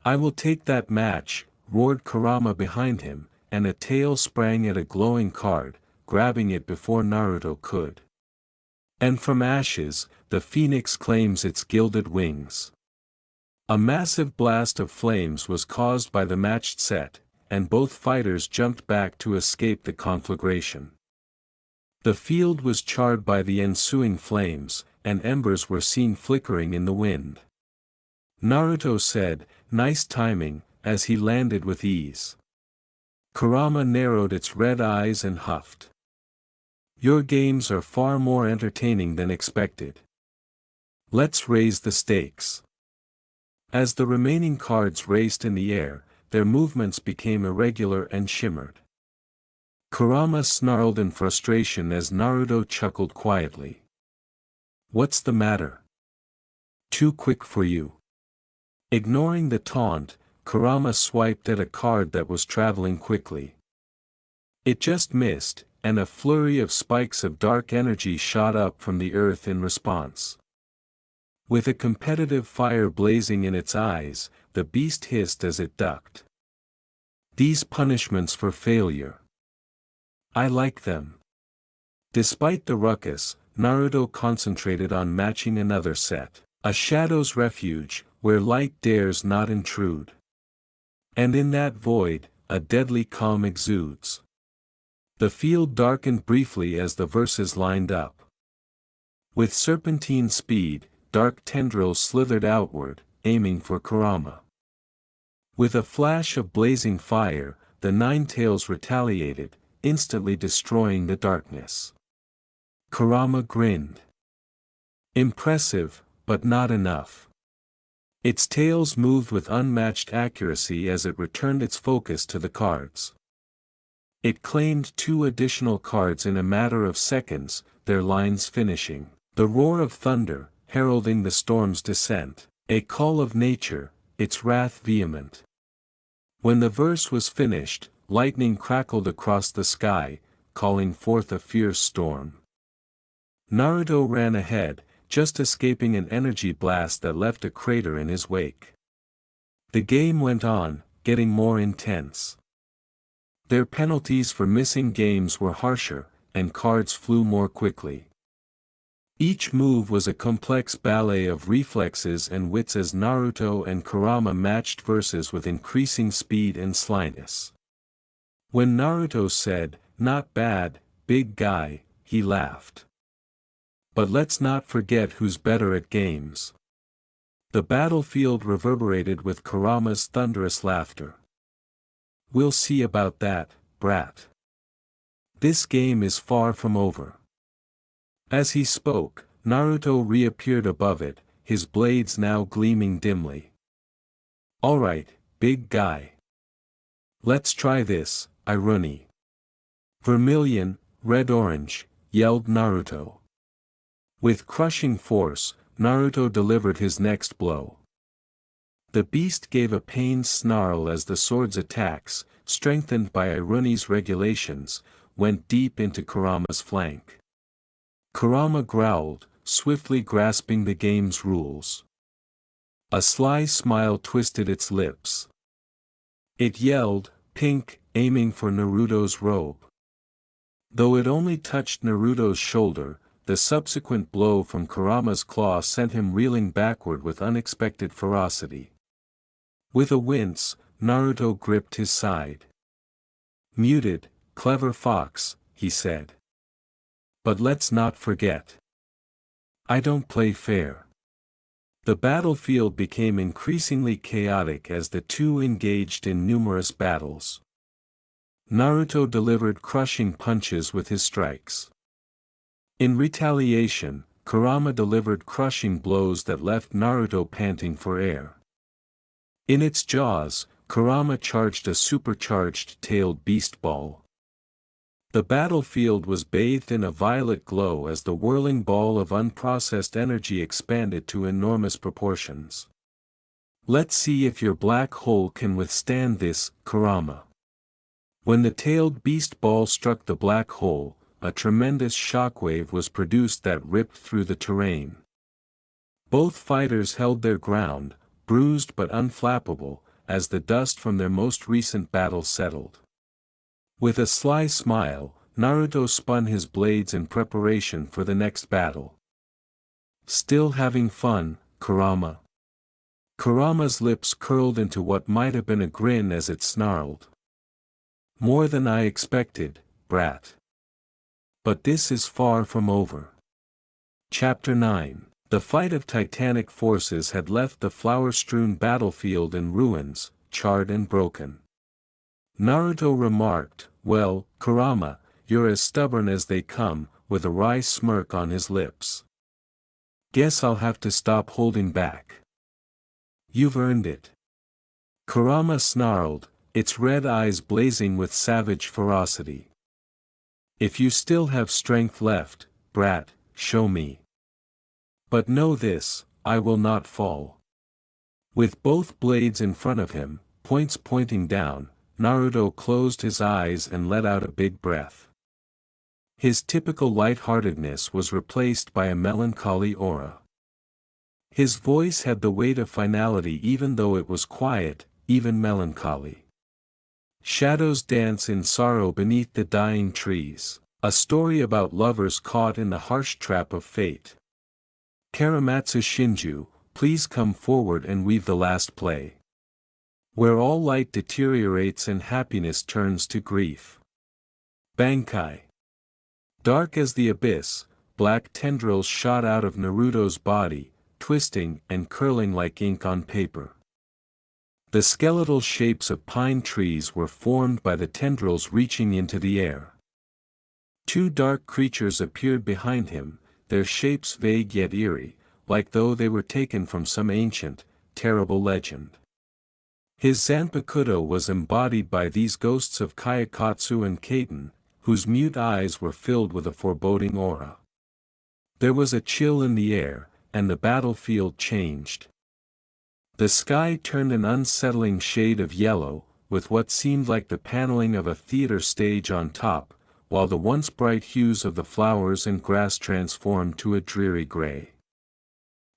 "I will take that match," roared Kurama behind him, and a tail sprang at a glowing card, grabbing it before Naruto could. And from ashes, the phoenix claims its gilded wings. A massive blast of flames was caused by the matched set, and both fighters jumped back to escape the conflagration. The field was charred by the ensuing flames, and embers were seen flickering in the wind. Naruto said, "Nice timing," as he landed with ease. Kurama narrowed its red eyes and huffed. "Your games are far more entertaining than expected. Let's raise the stakes." As the remaining cards raced in the air, their movements became irregular and shimmered. Kurama snarled in frustration as Naruto chuckled quietly. "What's the matter? Too quick for you?" Ignoring the taunt, Kurama swiped at a card that was traveling quickly. It just missed, and a flurry of spikes of dark energy shot up from the earth in response. With a competitive fire blazing in its eyes, the beast hissed as it ducked. "These punishments for failure. I like them." Despite the ruckus, Naruto concentrated on matching another set, a shadow's refuge, where light dares not intrude. And in that void, a deadly calm exudes. The field darkened briefly as the verses lined up. With serpentine speed, dark tendrils slithered outward, aiming for Kurama. With a flash of blazing fire, the nine tails retaliated, instantly destroying the darkness. Kurama grinned. Impressive, but not enough. Its tails moved with unmatched accuracy as it returned its focus to the cards. It claimed 2 additional cards in a matter of seconds, their lines finishing. The roar of thunder, heralding the storm's descent. A call of nature, its wrath vehement. When the verse was finished, lightning crackled across the sky, calling forth a fierce storm. Naruto ran ahead, just escaping an energy blast that left a crater in his wake. The game went on, getting more intense. Their penalties for missing games were harsher, and cards flew more quickly. Each move was a complex ballet of reflexes and wits as Naruto and Kurama matched verses with increasing speed and slyness. When Naruto said, "Not bad, big guy," he laughed. But let's not forget who's better at games. The battlefield reverberated with Kurama's thunderous laughter. "We'll see about that, brat. This game is far from over." As he spoke, Naruto reappeared above it, his blades now gleaming dimly. "Alright, big guy. Let's try this, Irony." "Vermilion, red-orange," yelled Naruto. With crushing force, Naruto delivered his next blow. The beast gave a pained snarl as the sword's attacks, strengthened by Irony's regulations, went deep into Kurama's flank. Kurama growled, swiftly grasping the game's rules. A sly smile twisted its lips. It yelled, "Pink," aiming for Naruto's robe. Though it only touched Naruto's shoulder, the subsequent blow from Kurama's claw sent him reeling backward with unexpected ferocity. With a wince, Naruto gripped his side. "Muted, clever fox," he said. "But let's not forget. I don't play fair." The battlefield became increasingly chaotic as the two engaged in numerous battles. Naruto delivered crushing punches with his strikes. In retaliation, Kurama delivered crushing blows that left Naruto panting for air. In its jaws, Kurama charged a supercharged tailed beast ball. The battlefield was bathed in a violet glow as the whirling ball of unprocessed energy expanded to enormous proportions. "Let's see if your black hole can withstand this, Kurama." When the tailed beast ball struck the black hole, a tremendous shockwave was produced that ripped through the terrain. Both fighters held their ground, bruised but unflappable, as the dust from their most recent battle settled. With a sly smile, Naruto spun his blades in preparation for the next battle. "Still having fun, Kurama?" Kurama's lips curled into what might have been a grin as it snarled. "More than I expected, brat. But this is far from over." Chapter 9. The fight of titanic forces had left the flower-strewn battlefield in ruins, charred and broken. Naruto remarked, "Well, Kurama, you're as stubborn as they come," with a wry smirk on his lips. "Guess I'll have to stop holding back." "You've earned it." Kurama snarled, its red eyes blazing with savage ferocity. If you still have strength left, brat, show me. But know this, I will not fall. With both blades in front of him, points pointing down, Naruto closed his eyes and let out a big breath. His typical lightheartedness was replaced by a melancholy aura. His voice had the weight of finality even though it was quiet, even melancholy. Shadows dance in sorrow beneath the dying trees, a story about lovers caught in the harsh trap of fate. Karamatsu Shinju, please come forward and weave the last play. Where all light deteriorates and happiness turns to grief. Bankai. Dark as the abyss, black tendrils shot out of Naruto's body, twisting and curling like ink on paper. The skeletal shapes of pine trees were formed by the tendrils reaching into the air. Two dark creatures appeared behind him, their shapes vague yet eerie, like though they were taken from some ancient, terrible legend. His Zanpakuto was embodied by these ghosts of Kayakatsu and Kaiten, whose mute eyes were filled with a foreboding aura. There was a chill in the air, and the battlefield changed. The sky turned an unsettling shade of yellow, with what seemed like the paneling of a theater stage on top, while the once bright hues of the flowers and grass transformed to a dreary gray.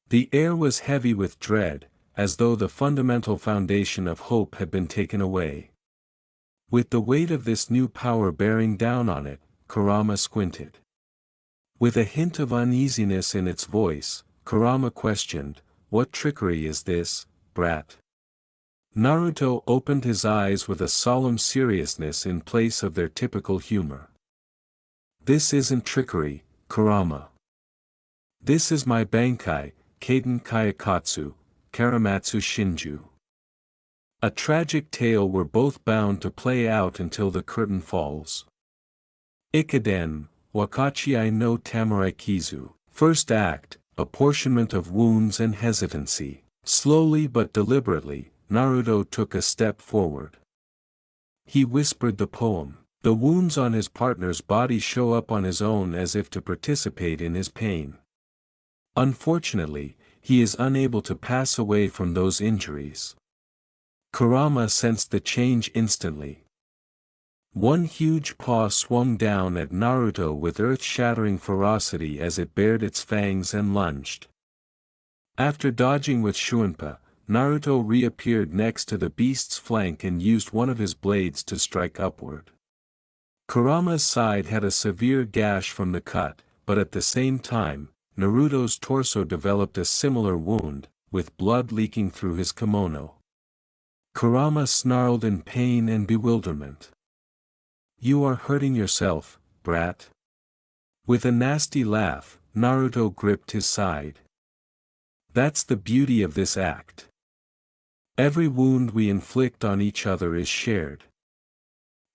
The air was heavy with dread, as though the fundamental foundation of hope had been taken away. With the weight of this new power bearing down on it, Kurama squinted. With a hint of uneasiness in its voice, Kurama questioned, "What trickery is this, brat?" Naruto opened his eyes with a solemn seriousness in place of their typical humor. "This isn't trickery, Kurama. This is my Bankai, Kaiten Kayakatsu, Karamatsu Shinju. A tragic tale we're both bound to play out until the curtain falls. Ikaden, Wakachi no Tamaraikizu." First act, apportionment of wounds and hesitancy. Slowly but deliberately, Naruto took a step forward. He whispered the poem. The wounds on his partner's body show up on his own as if to participate in his pain. Unfortunately, he is unable to pass away from those injuries. Kurama sensed the change instantly. One huge paw swung down at Naruto with earth-shattering ferocity as it bared its fangs and lunged. After dodging with Shuinpa, Naruto reappeared next to the beast's flank and used one of his blades to strike upward. Kurama's side had a severe gash from the cut, but at the same time, Naruto's torso developed a similar wound, with blood leaking through his kimono. Kurama snarled in pain and bewilderment. "You are hurting yourself, brat." With a nasty laugh, Naruto gripped his side. "That's the beauty of this act. Every wound we inflict on each other is shared.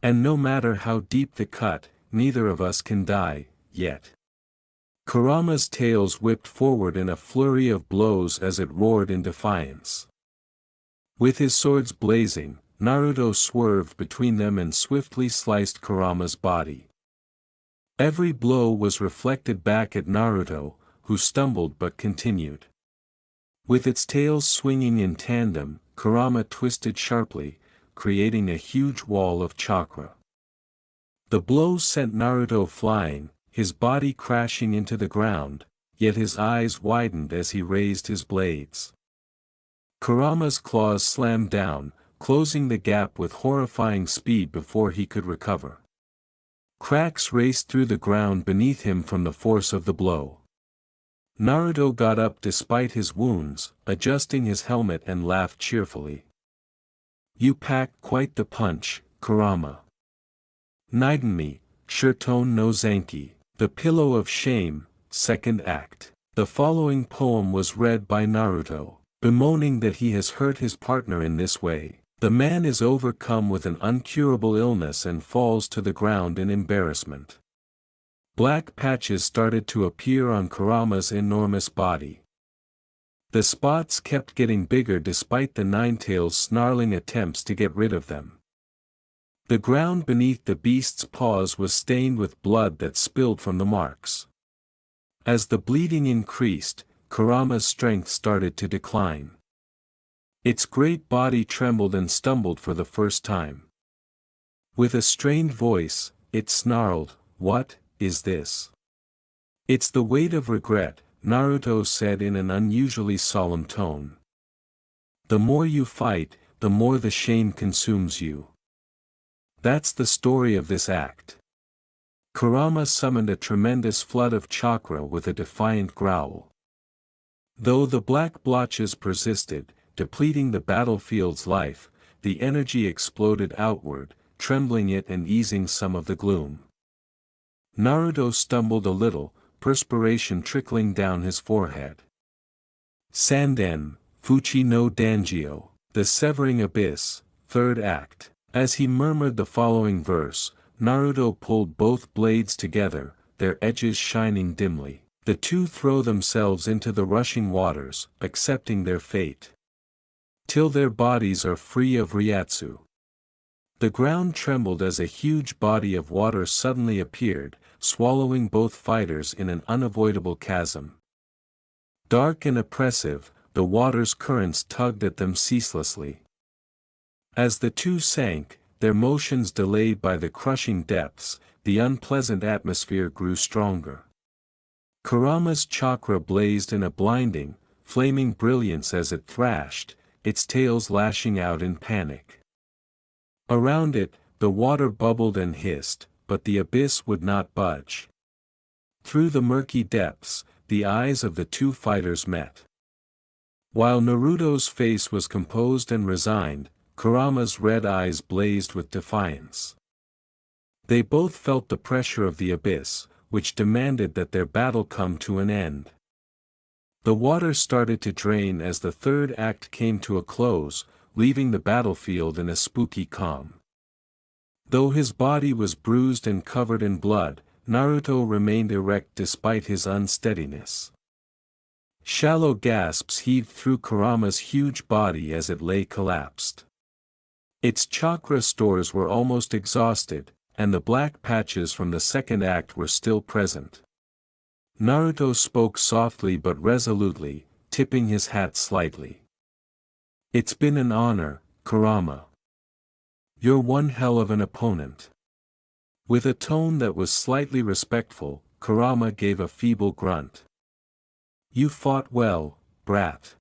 And no matter how deep the cut, neither of us can die, yet." Kurama's tails whipped forward in a flurry of blows as it roared in defiance. With his swords blazing, Naruto swerved between them and swiftly sliced Kurama's body. Every blow was reflected back at Naruto, who stumbled but continued. With its tails swinging in tandem, Kurama twisted sharply, creating a huge wall of chakra. The blows sent Naruto flying, his body crashing into the ground, yet his eyes widened as he raised his blades. Kurama's claws slammed down, closing the gap with horrifying speed before he could recover. Cracks raced through the ground beneath him from the force of the blow. Naruto got up despite his wounds, adjusting his helmet and laughed cheerfully. "You packed quite the punch, Kurama. Nidenmi, Shirton no Zanki, The Pillow of Shame, Second Act." The following poem was read by Naruto, bemoaning that he has hurt his partner in this way. The man is overcome with an uncurable illness and falls to the ground in embarrassment. Black patches started to appear on Kurama's enormous body. The spots kept getting bigger despite the Ninetales' snarling attempts to get rid of them. The ground beneath the beast's paws was stained with blood that spilled from the marks. As the bleeding increased, Kurama's strength started to decline. Its great body trembled and stumbled for the first time. With a strained voice, it snarled, "What is this?" "It's the weight of regret," Naruto said in an unusually solemn tone. "The more you fight, the more the shame consumes you. That's the story of this act." Kurama summoned a tremendous flood of chakra with a defiant growl. Though the black blotches persisted, depleting the battlefield's life, the energy exploded outward, trembling it and easing some of the gloom. Naruto stumbled a little, perspiration trickling down his forehead. Sanden, Fuchi no Danjio, the Severing Abyss, Third Act. As he murmured the following verse, Naruto pulled both blades together, their edges shining dimly. The two throw themselves into the rushing waters, accepting their fate, till their bodies are free of Ryatsu. The ground trembled as a huge body of water suddenly appeared, swallowing both fighters in an unavoidable chasm. Dark and oppressive, the water's currents tugged at them ceaselessly. As the two sank, their motions delayed by the crushing depths, the unpleasant atmosphere grew stronger. Kurama's chakra blazed in a blinding, flaming brilliance as it thrashed, its tails lashing out in panic. Around it, the water bubbled and hissed, but the abyss would not budge. Through the murky depths, the eyes of the two fighters met. While Naruto's face was composed and resigned, Kurama's red eyes blazed with defiance. They both felt the pressure of the abyss, which demanded that their battle come to an end. The water started to drain as the third act came to a close, leaving the battlefield in a spooky calm. Though his body was bruised and covered in blood, Naruto remained erect despite his unsteadiness. Shallow gasps heaved through Kurama's huge body as it lay collapsed. Its chakra stores were almost exhausted, and the black patches from the second act were still present. Naruto spoke softly but resolutely, tipping his hat slightly. "It's been an honor, Kurama. You're one hell of an opponent." With a tone that was slightly respectful, Kurama gave a feeble grunt. "You fought well, brat.